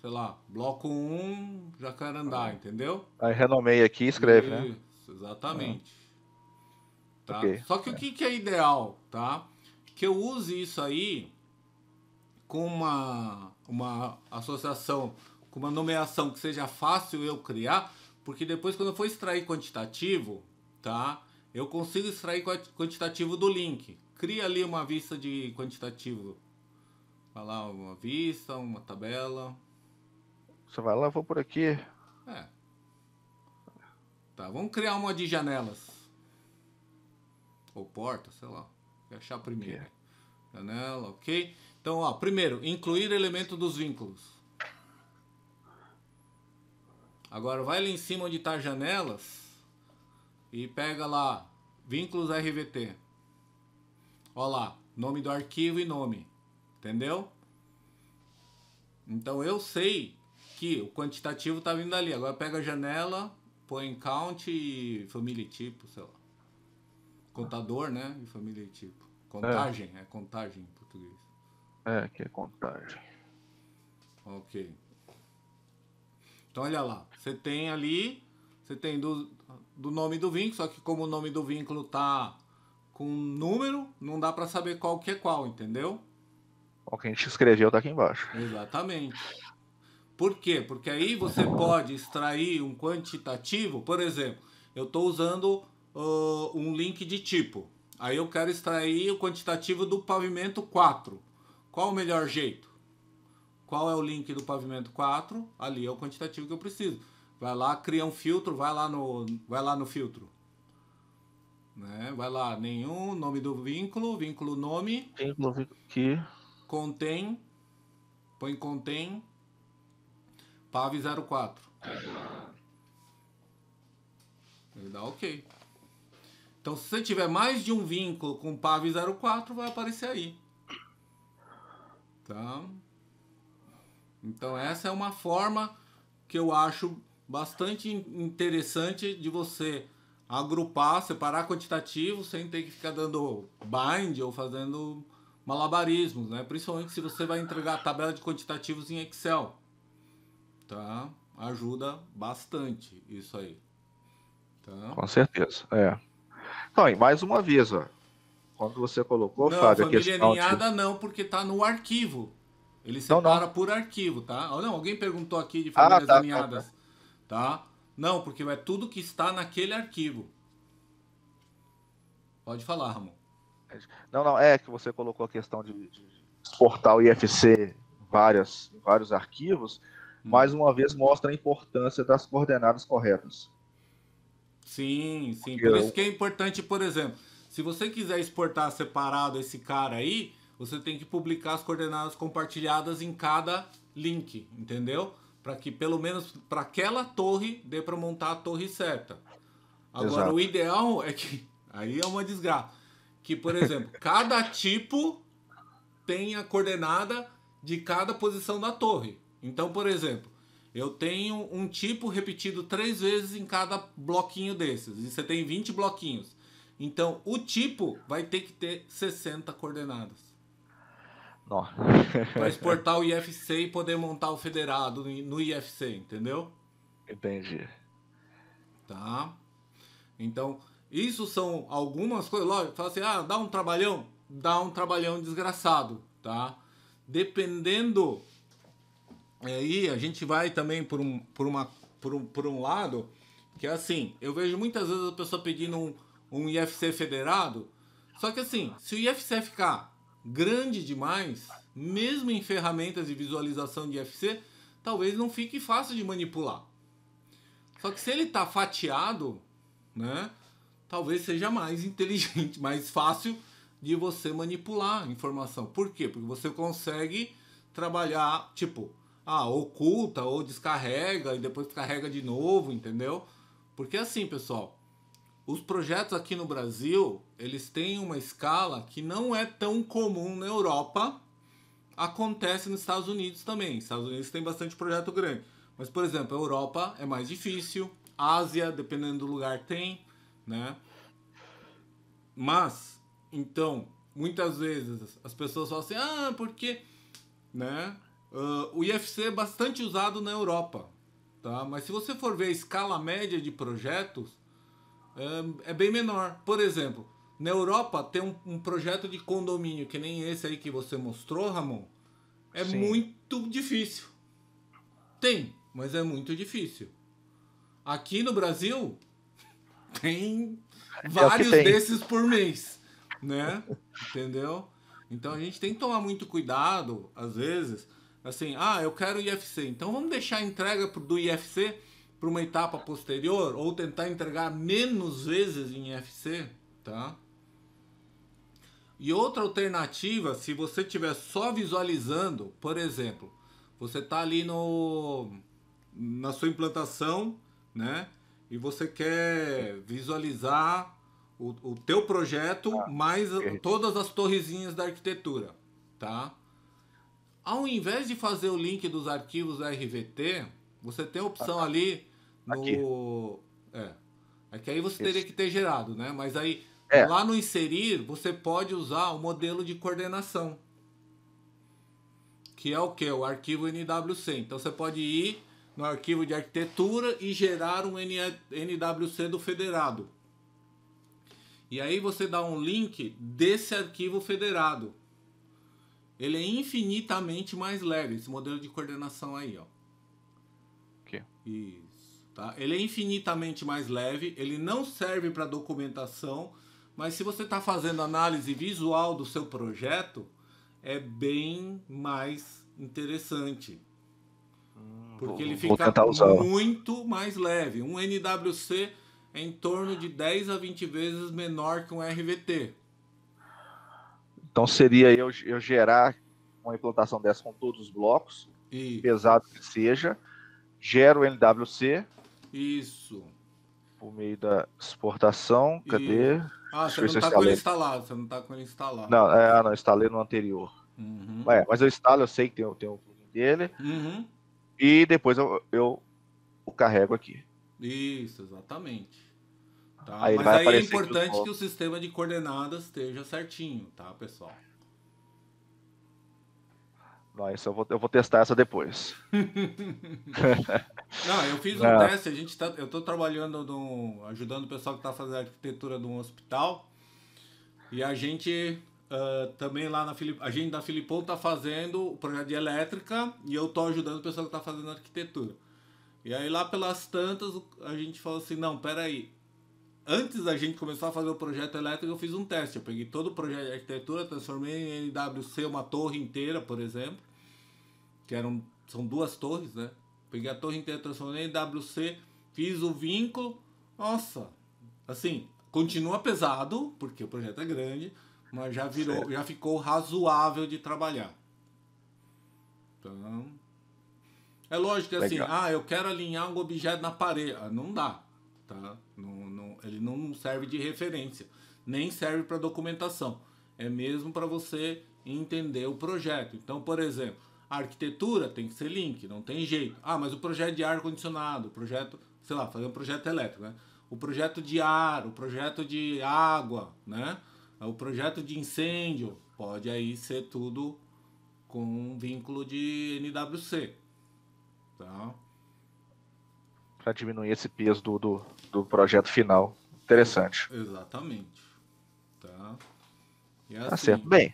sei lá, bloco 1, Jacarandá, entendeu? Aí renomeia aqui e escreve, né? Isso, exatamente. Tá? Okay. Só que o que é ideal, tá? Que eu use isso aí com uma associação, com uma nomeação que seja fácil eu criar, porque depois quando eu for extrair quantitativo, tá? Eu consigo extrair quantitativo do link. Cria ali uma vista de quantitativo. Vai lá, uma vista, uma tabela. Você vai lá, vou por aqui. Tá, vamos criar uma de janelas. Ou porta, sei lá. Vou achar primeiro. Okay. Janela, ok. Então, ó, primeiro, incluir elemento dos vínculos. Agora vai lá em cima onde está janelas e pega lá, vínculos RVT. Ó lá, nome do arquivo e nome. Entendeu? Então eu sei aqui, o quantitativo tá vindo ali. Agora pega a janela, põe em count e família e tipo, sei lá. Contador, né? E família e tipo. Contagem, é contagem em português. Que é contagem. Ok. Então olha lá, você tem ali, você tem do nome do vínculo, só que como o nome do vínculo tá com número, não dá para saber qual que é qual, entendeu? O que a gente escreveu tá aqui embaixo. Exatamente. Por quê? Porque aí você pode extrair um quantitativo, por exemplo, eu estou usando um link de tipo. Aí eu quero extrair o quantitativo do pavimento 4. Qual o melhor jeito? Qual é o link do pavimento 4? Ali é o quantitativo que eu preciso. Vai lá, cria um filtro, vai lá no filtro. Né? Vai lá, nenhum, nome do vínculo nome, Vínculo aqui. contém, põe contém, PAV 04. Ele dá ok. Então, se você tiver mais de um vínculo com PAV 04, vai aparecer aí. Tá? Então, essa é uma forma que eu acho bastante interessante de você agrupar, separar quantitativos sem ter que ficar dando bind ou fazendo malabarismos, né? Principalmente se você vai entregar a tabela de quantitativos em Excel. Tá? Ajuda bastante isso aí. Tá? Com certeza, Então, e mais uma vez, ó, quando você colocou, Não, Fábio, a família questão aninhada não, porque tá no arquivo. Ele separa por arquivo, tá? Não, alguém perguntou aqui de famílias aninhadas. Tá? Não, porque é tudo que está naquele arquivo. Pode falar, Ramon. Não, é que você colocou a questão de exportar o IFC em vários arquivos, mais uma vez mostra a importância das coordenadas corretas. Sim. Por isso que é importante, por exemplo, se você quiser exportar separado esse cara aí, você tem que publicar as coordenadas compartilhadas em cada link, entendeu? Para que pelo menos para aquela torre dê para montar a torre certa. Agora, Exato. O ideal é que, aí é uma desgraça, que, por exemplo, cada tipo tem a coordenada de cada posição da torre. Então, por exemplo, eu tenho um tipo repetido 3 vezes em cada bloquinho desses. E você tem 20 bloquinhos. Então, o tipo vai ter que ter 60 coordenadas. Para exportar o IFC e poder montar o federado no IFC, entendeu? Entendi. Tá? Então, isso são algumas coisas. Lógico, fala assim, dá um trabalhão? Dá um trabalhão desgraçado, tá? Dependendo, aí a gente vai também por um lado, que é assim, eu vejo muitas vezes a pessoa pedindo um IFC federado, só que assim, se o IFC ficar grande demais, mesmo em ferramentas de visualização de IFC, talvez não fique fácil de manipular. Só que se ele está fatiado, né, talvez seja mais inteligente, mais fácil de você manipular a informação. Por quê? Porque você consegue trabalhar, tipo, oculta ou descarrega e depois carrega de novo, entendeu? Porque assim, pessoal, os projetos aqui no Brasil, eles têm uma escala que não é tão comum na Europa, acontece nos Estados Unidos também. Estados Unidos tem bastante projeto grande. Mas, por exemplo, a Europa é mais difícil, Ásia, dependendo do lugar, tem, né? Mas, então, muitas vezes as pessoas falam assim, porque, né? O IFC é bastante usado na Europa, tá? Mas se você for ver a escala média de projetos, é bem menor. Por exemplo, na Europa tem um projeto de condomínio, que nem esse aí que você mostrou, Ramon, Sim. Muito difícil. Tem, mas é muito difícil. Aqui no Brasil, tem vários desses por mês, né? Entendeu? Então a gente tem que tomar muito cuidado, às vezes, assim, eu quero IFC, então vamos deixar a entrega do IFC para uma etapa posterior, ou tentar entregar menos vezes em IFC, tá? E outra alternativa, se você estiver só visualizando, por exemplo, você está ali na sua implantação, né? E você quer visualizar o teu projeto mais todas as torrezinhas da arquitetura, tá? Ao invés de fazer o link dos arquivos RVT, você tem a opção ali Aqui. no... É que aí você teria Isso. que ter gerado, né? Mas aí, É. lá no inserir, você pode usar o modelo de coordenação. Que é o quê? O arquivo NWC. Então você pode ir no arquivo de arquitetura e gerar um NWC do federado. E aí você dá um link desse arquivo federado. Ele é infinitamente mais leve, esse modelo de coordenação aí, ó. Aqui. Isso. Tá? Ele é infinitamente mais leve, ele não serve para documentação, mas se você está fazendo análise visual do seu projeto, é bem mais interessante. Porque ele Vou fica tentar usar. muito mais leve. Um NWC é em torno de 10 a 20 vezes menor que um RVT. Então seria eu gerar uma implantação dessa com todos os blocos, Isso. pesado que seja, gero o NWC Isso. por meio da exportação. Cadê? Ah, Deixa você eu ver não se eu tá com ele instalei. instalado. Você não tá com ele instalado. Não, instalei no anterior. Uhum. Mas eu instalo, eu sei que tem o plugin dele. Uhum. E depois eu o carrego aqui. Isso, exatamente. Tá? Aí ele Mas vai aí é aparecer aqui importante os que o sistema de coordenadas esteja certinho, tá, pessoal? Não, isso eu vou testar essa depois. Não, eu fiz um teste, eu tô trabalhando ajudando o pessoal que tá fazendo a arquitetura de um hospital. E a gente também lá a gente da Filipão tá fazendo o projeto de elétrica e eu tô ajudando o pessoal que tá fazendo arquitetura. E aí lá pelas tantas a gente falou assim, não, peraí. Antes da gente começar a fazer o projeto elétrico, eu fiz um teste. Eu peguei todo o projeto de arquitetura, transformei em NWC uma torre inteira, por exemplo. Que são 2 torres, né? Peguei a torre inteira, transformei em NWC, fiz o vínculo. Nossa, assim, continua pesado, porque o projeto é grande, mas já ficou razoável de trabalhar. Então, é lógico que assim, eu quero alinhar um objeto na parede. Não dá, tá? Ele não serve de referência, nem serve para documentação. É mesmo para você entender o projeto. Então, por exemplo, a arquitetura tem que ser link, não tem jeito. Mas o projeto de ar-condicionado, o projeto, sei lá, fazer um projeto elétrico, né? O projeto de ar, o projeto de água, né? O projeto de incêndio, pode aí ser tudo com um vínculo de NWC. Tá? Para diminuir esse peso do projeto final. Interessante. Exatamente. Tá? E assim, tá certo. Bem,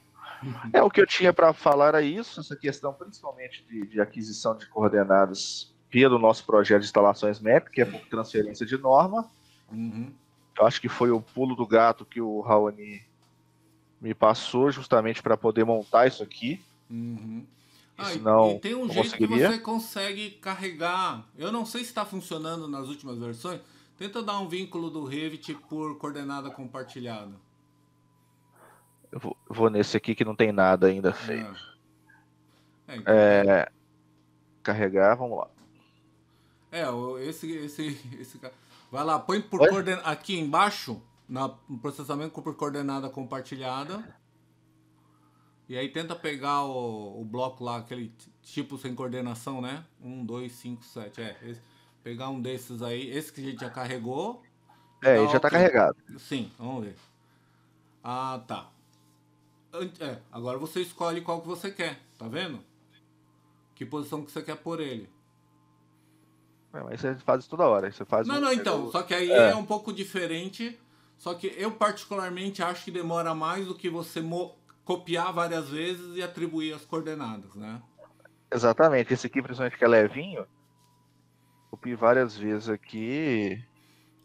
o que eu tinha para falar era isso, essa questão principalmente de aquisição de coordenadas pelo nosso projeto de instalações MEP, que é por transferência de norma. Uhum. Eu acho que foi o pulo do gato que o Raoni me passou justamente para poder montar isso aqui. Uhum. Senão, e tem um jeito que você consegue carregar. Eu não sei se está funcionando nas últimas versões. Tenta dar um vínculo do Revit por coordenada compartilhada. Eu vou nesse aqui que não tem nada ainda feito. Então, carregar, vamos lá. Esse vai lá, põe por aqui embaixo, no processamento por coordenada compartilhada. E aí tenta pegar o bloco lá, aquele tipo sem coordenação, né? 1, 2, 5, 7. Pegar um desses aí, esse que a gente já carregou. Ele já está carregado. Sim, vamos ver. Tá. Agora você escolhe qual que você quer, tá vendo? Que posição que você quer pôr ele. Mas você faz isso toda hora. Você faz então. Só que aí é um pouco diferente. Só que eu particularmente acho que demora mais do que você copiar várias vezes e atribuir as coordenadas, né? Exatamente. Esse aqui, principalmente que é levinho, copio várias vezes aqui.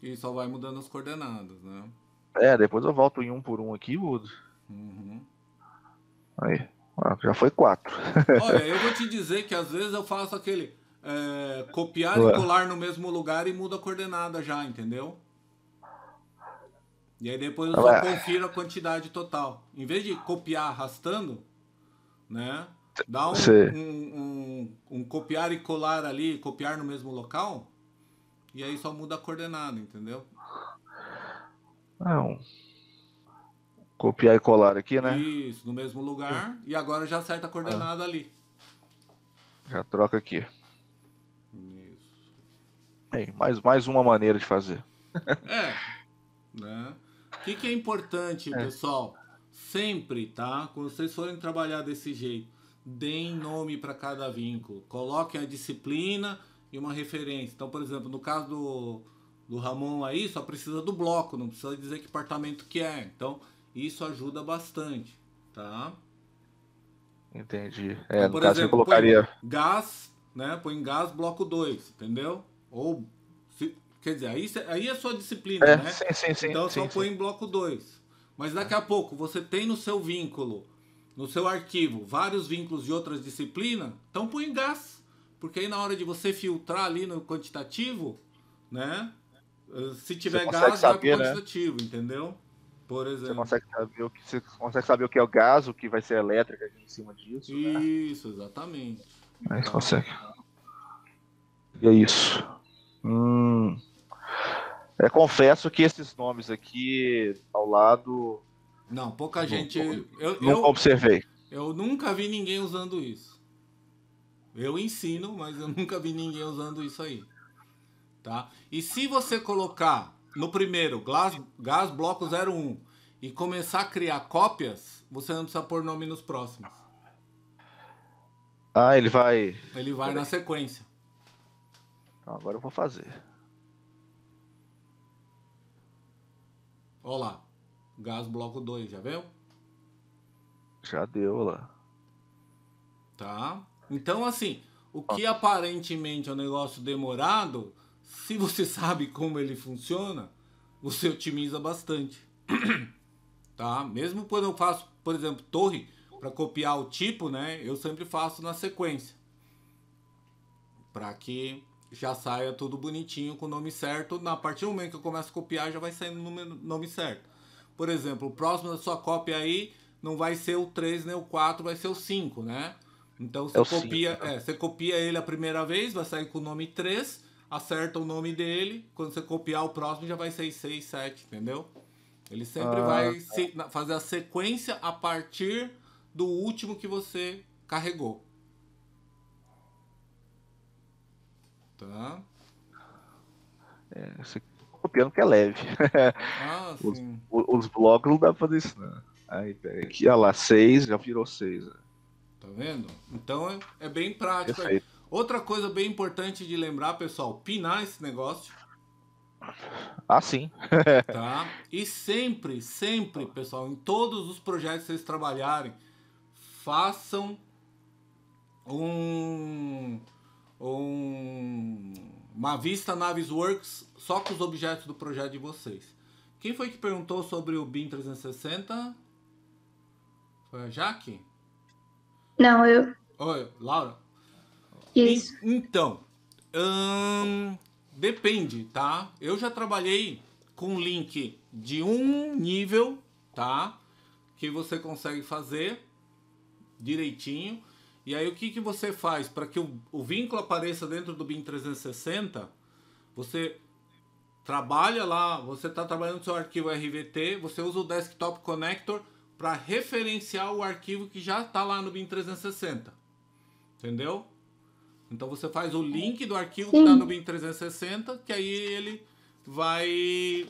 E só vai mudando as coordenadas, né? Depois eu volto em um por um aqui e mudo. Uhum. Aí, já foi 4. Olha, eu vou te dizer que às vezes eu faço aquele copiar e colar no mesmo lugar e muda a coordenada já, entendeu? E aí depois eu só confiro a quantidade total. Em vez de copiar arrastando, né? Dá um copiar e colar ali, copiar no mesmo local, e aí só muda a coordenada, entendeu? Copiar e colar aqui, né? Isso, no mesmo lugar, e agora já acerta a coordenada ali. Já troca aqui. Isso. Aí, mais uma maneira de fazer. Né? O que é importante, pessoal? Sempre, tá? Quando vocês forem trabalhar desse jeito, deem nome para cada vínculo. Coloquem a disciplina e uma referência. Então, por exemplo, no caso do Ramon aí, só precisa do bloco, não precisa dizer que departamento que é. Então, isso ajuda bastante, tá? Entendi. Então, No por caso, eu exemplo, põe colocaria... gás, né? Põe gás bloco 2, entendeu? Ou, quer dizer, aí é sua disciplina, né? Sim. Então, só põe em bloco 2. Mas daqui a pouco, você tem no seu vínculo, no seu arquivo, vários vínculos de outras disciplinas, então põe gás. Porque aí na hora de você filtrar ali no quantitativo, né? Se tiver consegue gás, vai pro saber, né? quantitativo, entendeu? Por Você exemplo. consegue saber o que é o gás, o que vai ser elétrica aqui em cima disso, né? Isso, exatamente. Aí você Tá? consegue. E é isso. Confesso que esses nomes aqui ao lado Não, pouca gente. nunca observei. Eu nunca vi ninguém usando isso. Eu ensino, mas eu nunca vi ninguém usando isso aí. Tá? E se você colocar no primeiro gás bloco 01 e começar a criar cópias, você não precisa pôr nome nos próximos. Ele vai... Ele vai na sequência. Então, agora eu vou fazer. Olha lá. Gás bloco 2, já viu? Já deu lá. Tá? Então, assim, o que aparentemente é um negócio demorado, se você sabe como ele funciona, você otimiza bastante. Tá? Mesmo quando eu faço, por exemplo, torre, para copiar o tipo, né? Eu sempre faço na sequência. Para que já saia tudo bonitinho com o nome certo. Na partir do momento que eu começo a copiar, já vai sair no nome certo. Por exemplo, o próximo da sua cópia aí não vai ser o 3 nem o 4, vai ser o 5, né? Então você você copia ele a primeira vez, vai sair com o nome 3, acerta o nome dele, quando você copiar o próximo já vai ser 6, 7, entendeu? Ele sempre vai fazer a sequência a partir do último que você carregou. Tá? Esse copiando que é leve. Sim. Os blocos não dá pra fazer isso, não. Aí, aqui, olha lá, 6, já virou 6. Tá vendo? Então é bem prático. Perfeito. Outra coisa bem importante de lembrar, pessoal, pinar esse negócio. Sim. Tá? E sempre, pessoal, em todos os projetos que vocês trabalharem, façam uma vista Navisworks só com os objetos do projeto de vocês. Quem foi que perguntou sobre o BIM 360? Foi a Jaque? Não, eu. Oi, Laura? Isso. Então, depende, tá? Eu já trabalhei com link de um nível, tá? Que você consegue fazer direitinho. E aí o que você faz para que o vínculo apareça dentro do BIM 360? Você trabalha lá, você está trabalhando no seu arquivo RVT, você usa o Desktop Connector para referenciar o arquivo que já está lá no BIM 360. Entendeu? Então você faz o link do arquivo que está no BIM 360, que aí ele vai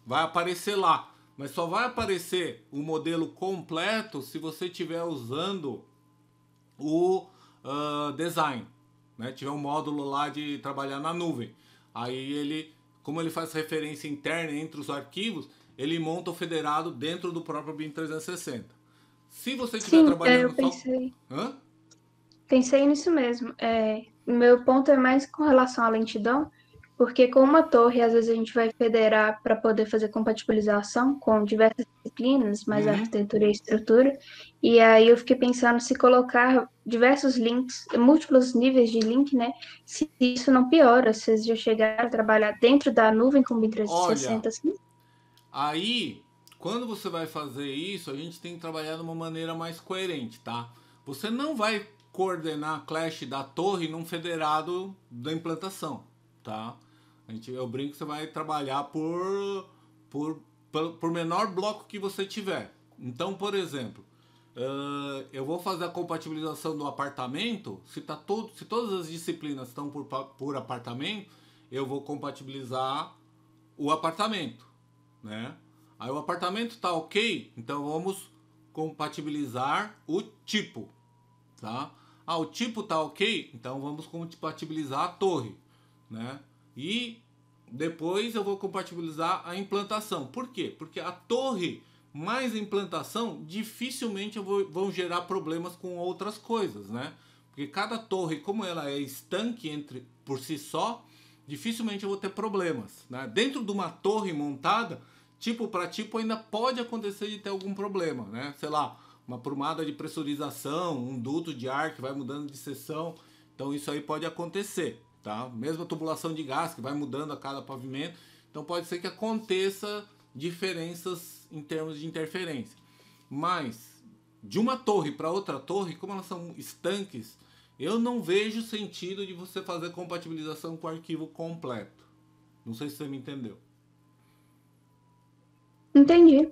aparecer lá. Mas só vai aparecer o modelo completo se você estiver usando o design, né? Tiver um módulo lá de trabalhar na nuvem. Aí ele, como ele faz referência interna entre os arquivos, ele monta o federado dentro do próprio BIM 360. Se você estiver trabalhando eu pensei. Hã? Pensei nisso mesmo. Meu ponto é mais com relação à lentidão, porque com uma torre, às vezes a gente vai federar para poder fazer compatibilização com diversas disciplinas, mais arquitetura e estrutura. E aí eu fiquei pensando se colocar diversos links, múltiplos níveis de link, né? Se isso não piora, se vocês já chegaram a trabalhar dentro da nuvem com BIM 360, assim. Aí, quando você vai fazer isso, a gente tem que trabalhar de uma maneira mais coerente, tá? Você não vai coordenar a clash da torre num federado da implantação, tá? Eu brinco que você vai trabalhar por menor bloco que você tiver. Então, por exemplo, eu vou fazer a compatibilização do apartamento, se todas as disciplinas estão por apartamento, eu vou compatibilizar o apartamento, né? Aí o apartamento tá ok, então vamos compatibilizar o tipo, tá? Ah, o tipo tá ok, então vamos compatibilizar a torre, né? E depois eu vou compatibilizar a implantação. Por quê? Porque a torre mais a implantação dificilmente vão gerar problemas com outras coisas, né? Porque cada torre, como ela é estanque por si só, dificilmente eu vou ter problemas, né? Dentro de uma torre montada, tipo para tipo, ainda pode acontecer de ter algum problema, né? Sei lá, uma prumada de pressurização, um duto de ar que vai mudando de seção, então isso aí pode acontecer, tá? Mesmo a tubulação de gás que vai mudando a cada pavimento, então pode ser que aconteça diferenças em termos de interferência. Mas de uma torre para outra torre, como elas são estanques, eu não vejo sentido de você fazer compatibilização com o arquivo completo. Não sei se você me entendeu. Entendi.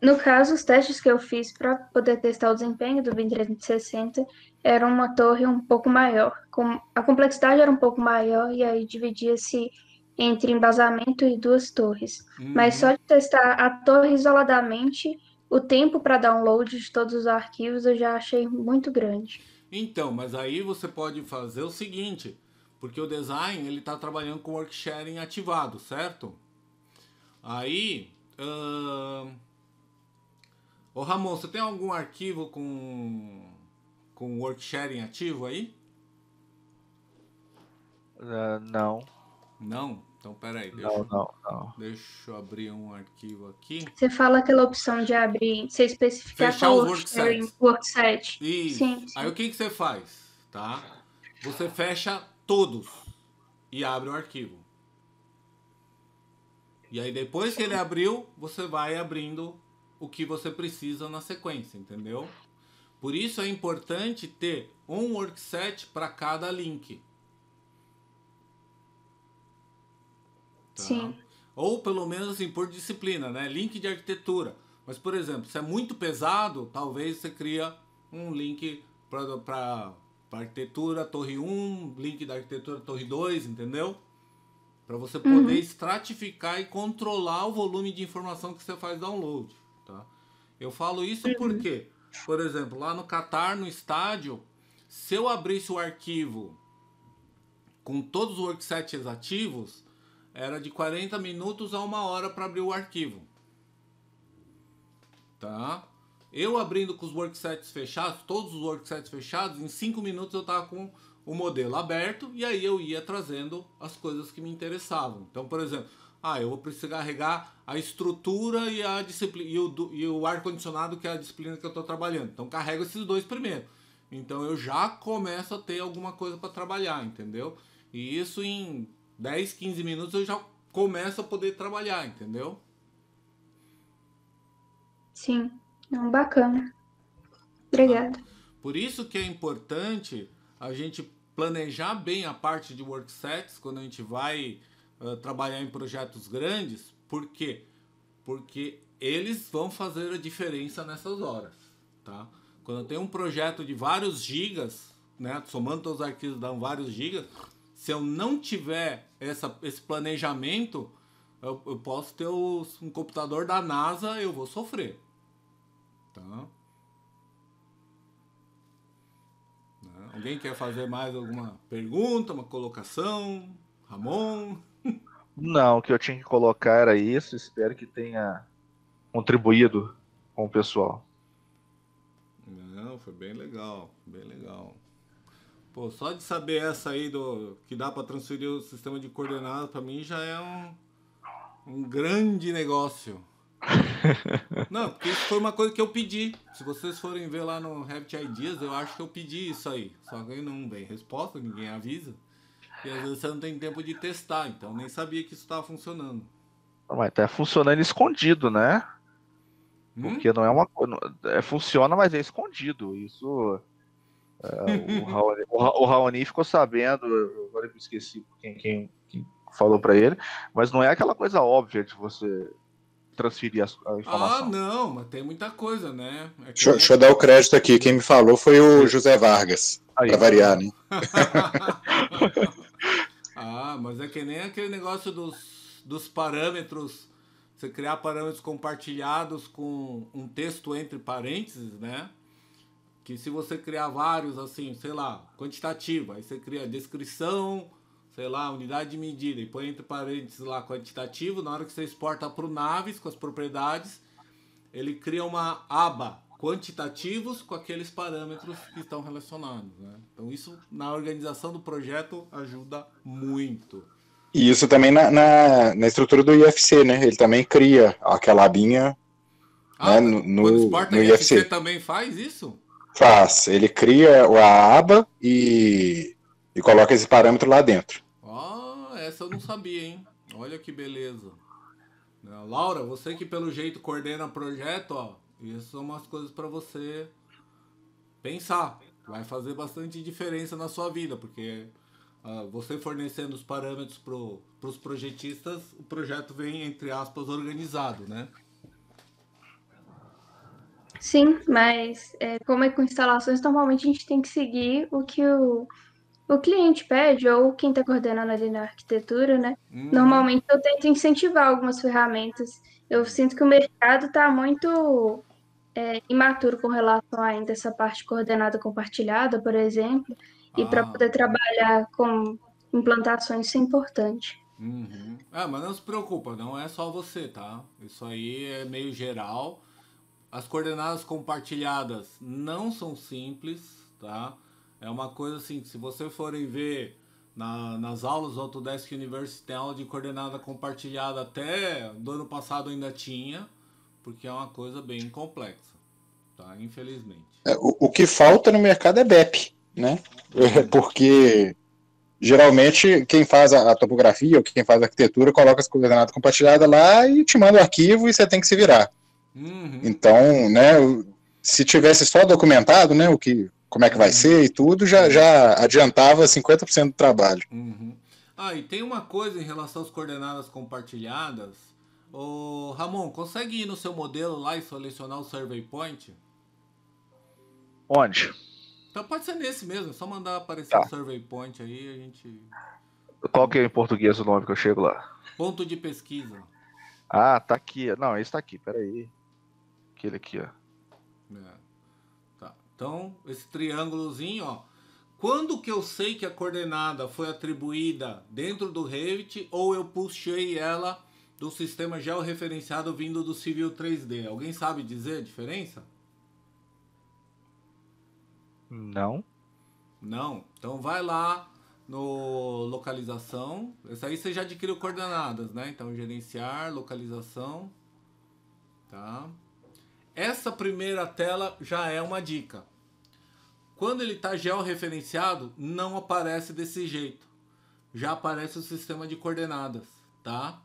No caso, os testes que eu fiz para poder testar o desempenho do BIM 360 era uma torre um pouco maior. A complexidade era um pouco maior e aí dividia-se entre embasamento e duas torres. Mas só de testar a torre isoladamente, o tempo para download de todos os arquivos eu já achei muito grande. Então, mas aí você pode fazer o seguinte, porque o design ele está trabalhando com work sharing ativado, certo? Aí, ô Ramon, você tem algum arquivo com work sharing ativo aí? Não. Não? Então peraí, Não. deixa eu abrir um arquivo aqui. Você fala aquela opção de abrir, você especificar Fechar qual os workset. Isso. Sim. Aí o que você faz, tá? Você fecha todos e abre o arquivo. E aí depois que ele abriu, você vai abrindo o que você precisa na sequência, entendeu? Por isso é importante ter um workset para cada link. Tá? Sim. Ou pelo menos assim, por disciplina, né? Link de arquitetura. Mas, por exemplo, se é muito pesado, talvez você cria um link para arquitetura Torre 1, link da arquitetura Torre 2, entendeu? Para você poder estratificar e controlar o volume de informação que você faz download. Tá? Eu falo isso porque, por exemplo, lá no Qatar, no estádio, se eu abrisse o arquivo com todos os worksets ativos, era de 40 minutos a 1 hora para abrir o arquivo. Tá? Eu abrindo com os worksets fechados, todos os worksets fechados, em 5 minutos eu estava com o modelo aberto e aí eu ia trazendo as coisas que me interessavam. Então, por exemplo, eu vou precisar carregar a estrutura e a disciplina e o ar-condicionado, que é a disciplina que eu estou trabalhando. Então, carrego esses dois primeiro. Então, eu já começo a ter alguma coisa para trabalhar, entendeu? E isso em 10, 15 minutos eu já começo a poder trabalhar, entendeu? Sim, bacana. Obrigada. Por isso que é importante a gente planejar bem a parte de worksets quando a gente vai trabalhar em projetos grandes. Por quê? Porque eles vão fazer a diferença nessas horas, tá? Quando eu tenho um projeto de vários gigas, né, somando todos os arquivos dão vários gigas, se eu não tiver esse planejamento, eu posso ter um computador da NASA, eu vou sofrer. Tá? Alguém quer fazer mais alguma pergunta, uma colocação? Ramon? Não, o que eu tinha que colocar era isso. Espero que tenha contribuído com o pessoal. Não, foi bem legal, bem legal. Pô, só de saber essa aí que dá para transferir o sistema de coordenadas, para mim já é um grande negócio. Não, porque isso foi uma coisa que eu pedi. Se vocês forem ver lá no Revit Ideas, eu acho que eu pedi isso aí. Só que não vem resposta, ninguém avisa. E às vezes você não tem tempo de testar, então nem sabia que isso estava funcionando. Mas tá funcionando escondido, né? Porque não é uma coisa. Funciona, mas é escondido. Isso. O Raoni ficou sabendo, agora eu esqueci quem falou para ele, mas não é aquela coisa óbvia de você transferir a informação. Não, mas tem muita coisa, né? Deixa eu dar o crédito aqui. Quem me falou foi o José Vargas, para variar, né? Mas é que nem aquele negócio dos parâmetros, você criar parâmetros compartilhados com um texto entre parênteses, né? Que se você criar vários, assim, sei lá, quantitativo, aí você cria descrição, sei lá, unidade de medida, e põe entre parênteses lá quantitativo, na hora que você exporta para o Navis com as propriedades, ele cria uma aba quantitativos com aqueles parâmetros que estão relacionados, né? Então isso na organização do projeto ajuda muito. E isso também na estrutura do IFC, né? Ele também cria aquela abinha, né, quando exporta no IFC também faz isso? Faz. Ele cria a aba e coloca esse parâmetro lá dentro. Essa eu não sabia, hein? Olha que beleza. Laura, você que pelo jeito coordena projeto, ó, isso são umas coisas para você pensar. Vai fazer bastante diferença na sua vida, porque você fornecendo os parâmetros para os projetistas, o projeto vem, entre aspas, organizado, né? Sim, mas como é com instalações, normalmente a gente tem que seguir o que o cliente pede, ou quem está coordenando ali na arquitetura, né? Normalmente eu tento incentivar algumas ferramentas. Eu sinto que o mercado está muito imaturo com relação ainda a essa parte coordenada compartilhada, por exemplo, e para poder trabalhar com implantações isso é importante. Mas não se preocupa, não é só você, tá? Isso aí é meio geral. As coordenadas compartilhadas não são simples, tá? É uma coisa assim, se vocês forem ver nas aulas do Autodesk University, tem aula de coordenada compartilhada, até do ano passado ainda tinha, porque é uma coisa bem complexa, tá? Infelizmente. O que falta no mercado é BEP, né? Porque geralmente quem faz a topografia ou quem faz a arquitetura coloca as coordenadas compartilhadas lá e te manda o arquivo e você tem que se virar. Então, né, se tivesse só documentado, né, como é que vai ser e tudo, já adiantava 50% do trabalho. E tem uma coisa em relação às coordenadas compartilhadas. Ô, Ramon, consegue ir no seu modelo lá e selecionar o Survey Point? Onde? Então pode ser nesse mesmo, é só mandar aparecer o Survey Point aí, a gente... Qual que é em português o nome que eu chego lá? Ponto de pesquisa. Tá aqui. Não, esse tá aqui, peraí. Aquele aqui, ó. Tá. Então, esse triângulozinho, ó. Quando que eu sei que a coordenada foi atribuída dentro do Revit ou eu puxei ela do sistema georreferenciado vindo do Civil 3D? Alguém sabe dizer a diferença? Não. Não? Então vai lá no localização. Esse aí você já adquiriu coordenadas, né? Então gerenciar, localização. Tá? Essa primeira tela já é uma dica. Quando ele está georreferenciado, não aparece desse jeito. Já aparece o sistema de coordenadas, tá?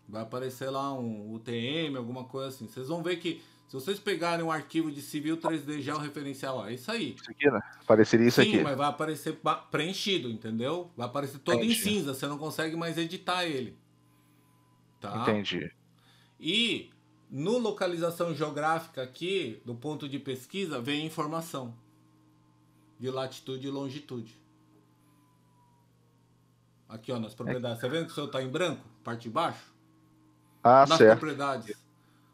Vai aparecer lá um UTM, alguma coisa assim. Vocês vão ver que se vocês pegarem um arquivo de Civil 3D georreferencial, ó, é isso aí. Isso aqui, né? Apareceria isso aqui. Sim, mas vai aparecer preenchido, entendeu? Vai aparecer todo em cinza, você não consegue mais editar ele. Tá? Entendi. E no localização geográfica aqui, do ponto de pesquisa, vem informação de latitude e longitude. Aqui, ó, nas propriedades. Você vendo que o seu tá em branco? Parte de baixo? Nas certo. Propriedades.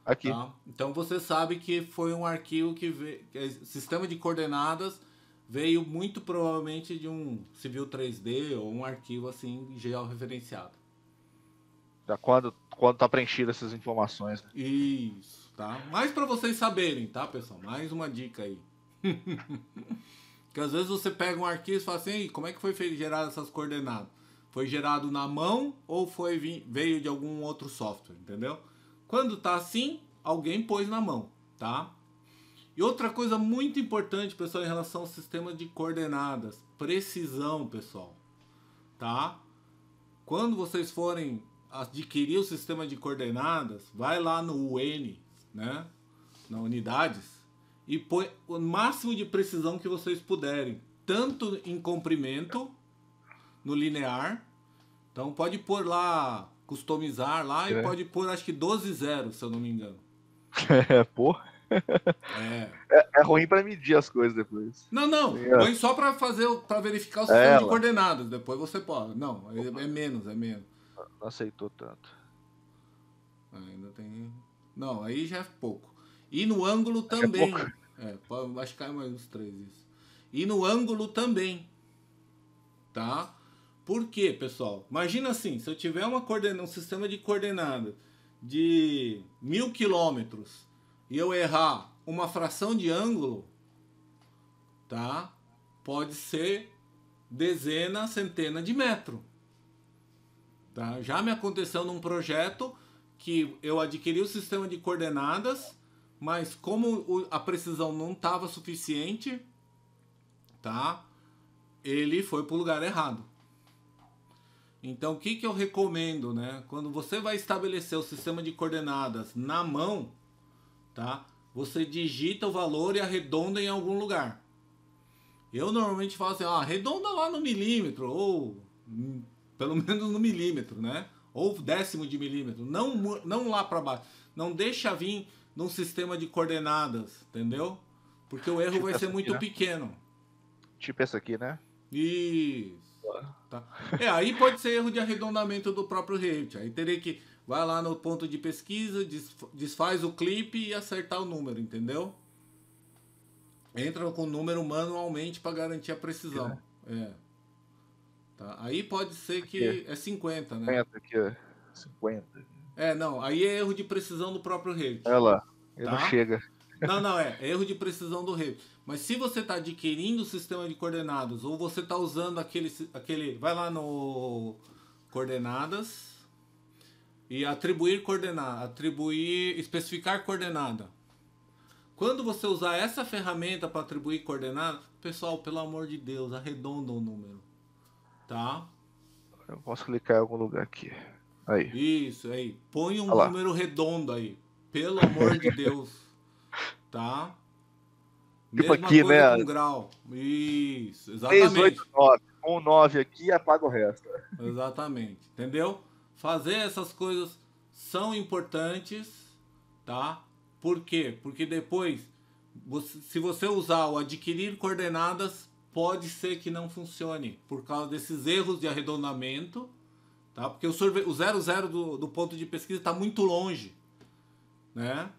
Aqui. Tá? Então você sabe que foi um arquivo que veio... Sistema de coordenadas veio muito provavelmente de um Civil 3D ou um arquivo assim georreferenciado. Quando tá preenchido essas informações. Né? Isso, tá? Mais para vocês saberem, tá, pessoal? Mais uma dica aí. Porque às vezes você pega um arquivo e fala assim, como é que foi gerado essas coordenadas? Foi gerado na mão ou veio de algum outro software, entendeu? Quando tá assim, alguém pôs na mão, tá? E outra coisa muito importante, pessoal, em relação ao sistema de coordenadas, precisão, pessoal, tá? Quando vocês forem adquirir o sistema de coordenadas, vai lá no UN, né? Na unidades, e põe o máximo de precisão que vocês puderem, tanto em comprimento, no linear. Então pode pôr lá customizar lá e pode pôr, acho que 12 zeros, se eu não me engano. Pô. É ruim pra medir as coisas depois. Não, põe só pra verificar o sistema de coordenadas, depois você pode. Não, é menos. Não aceitou tanto. Ainda tem... Não, aí já é pouco. E no ângulo também. Acho que cai mais uns 3 isso. E no ângulo também. Tá? Por quê, pessoal? Imagina assim, se eu tiver um sistema de coordenadas de 1000 quilômetros e eu errar uma fração de ângulo, tá? Pode ser dezena, centena de metro. Tá? Já me aconteceu num projeto que eu adquiri o sistema de coordenadas, mas como a precisão não estava suficiente, tá? Ele foi para o lugar errado. Então, o que eu recomendo, né? Quando você vai estabelecer o sistema de coordenadas na mão, tá? Você digita o valor e arredonda em algum lugar. Eu normalmente falo assim, arredonda lá no milímetro, ou pelo menos no milímetro, né? Ou décimo de milímetro, não lá para baixo. Não deixa vir num sistema de coordenadas, entendeu? Porque o erro tipo vai ser muito pequeno. Tipo essa aqui, né? Isso. Tá. Aí pode ser erro de arredondamento do próprio Revit. Aí teria que vai lá no ponto de pesquisa, desfaz o clipe e acertar o número, entendeu? Entra com o número manualmente para garantir a precisão. Tá. Aí pode ser que é 50, né? 50 aqui, 50. Não, aí é erro de precisão do próprio Revit. Olha lá, ele não chega. Não, é erro de precisão do Revit. Mas se você está adquirindo o sistema de coordenadas ou você está usando aquele... Vai lá no coordenadas e atribuir coordenada. Especificar coordenada. Quando você usar essa ferramenta para atribuir coordenada, pessoal, pelo amor de Deus, arredonda o número. Tá? Eu posso clicar em algum lugar aqui. Aí. Isso, aí. Põe um número redondo aí. Pelo amor de Deus. Tá? Tipo Mesma aqui, coisa né? com grau. Isso, exatamente. 389. Com 9 aqui e apaga o resto. Exatamente. Entendeu? Fazer essas coisas são importantes, tá? Por quê? Porque depois, se você usar o adquirir coordenadas, pode ser que não funcione por causa desses erros de arredondamento, tá? Porque o 00 do ponto de pesquisa está muito longe, né?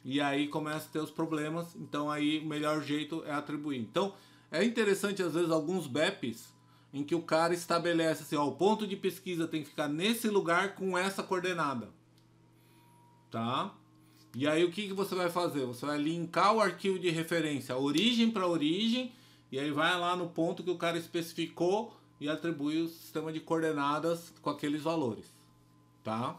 E aí começa a ter os problemas, então aí o melhor jeito é atribuir. Então é interessante às vezes alguns BEPs em que o cara estabelece assim, o ponto de pesquisa tem que ficar nesse lugar com essa coordenada, tá? E aí o que você vai fazer? Você vai linkar o arquivo de referência, origem para origem, e aí vai lá no ponto que o cara especificou e atribui o sistema de coordenadas com aqueles valores, tá?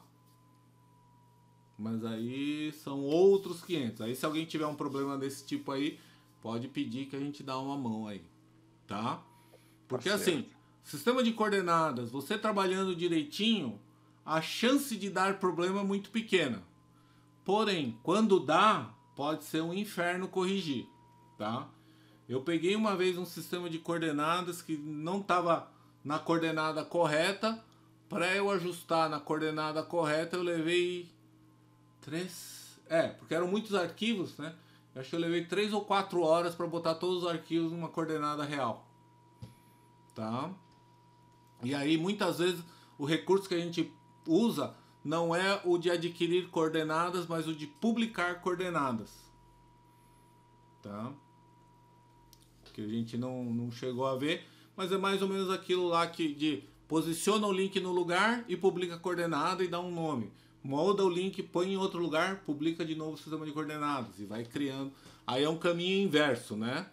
Mas aí são outros 500. Aí se alguém tiver um problema desse tipo aí, pode pedir que a gente dá uma mão aí, tá? Porque assim, sistema de coordenadas, você trabalhando direitinho, a chance de dar problema é muito pequena. Porém, quando dá, pode ser um inferno corrigir, tá? Eu peguei uma vez um sistema de coordenadas que não estava na coordenada correta. Para eu ajustar na coordenada correta, eu levei 3... porque eram muitos arquivos, né? Eu acho que eu levei 3 ou 4 horas para botar todos os arquivos numa coordenada real. Tá? E aí, muitas vezes, o recurso que a gente usa não é o de adquirir coordenadas, mas o de publicar coordenadas. Tá? Que a gente não chegou a ver, mas é mais ou menos aquilo lá de posiciona o link no lugar e publica a coordenada e dá um nome. Molda o link, põe em outro lugar, publica de novo o sistema de coordenadas e vai criando. Aí é um caminho inverso, né?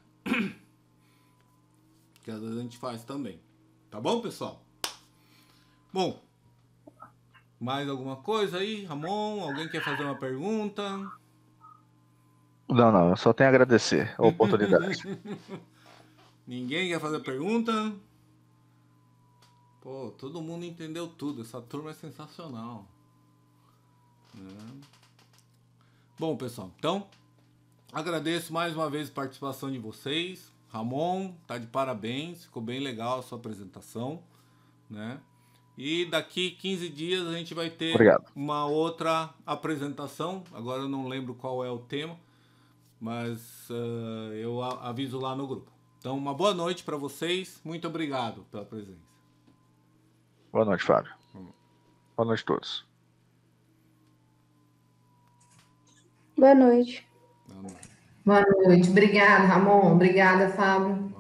Que às vezes a gente faz também. Tá bom, pessoal? Bom, mais alguma coisa aí, Ramon? Alguém quer fazer uma pergunta? Não, eu só tenho a agradecer a oportunidade. Ninguém quer fazer pergunta? Pô, todo mundo entendeu tudo. Essa turma é sensacional. Bom, pessoal, então agradeço mais uma vez a participação de vocês. Ramon, tá de parabéns, ficou bem legal a sua apresentação, né? E daqui 15 dias a gente vai ter Obrigado. uma outra apresentação. Agora eu não lembro qual é o tema, mas eu aviso lá no grupo. Então, uma boa noite para vocês. Muito obrigado pela presença. Boa noite, Fábio. Boa noite a todos. Boa noite. Boa noite. Boa noite. Obrigada, Ramon. Obrigada, Fábio.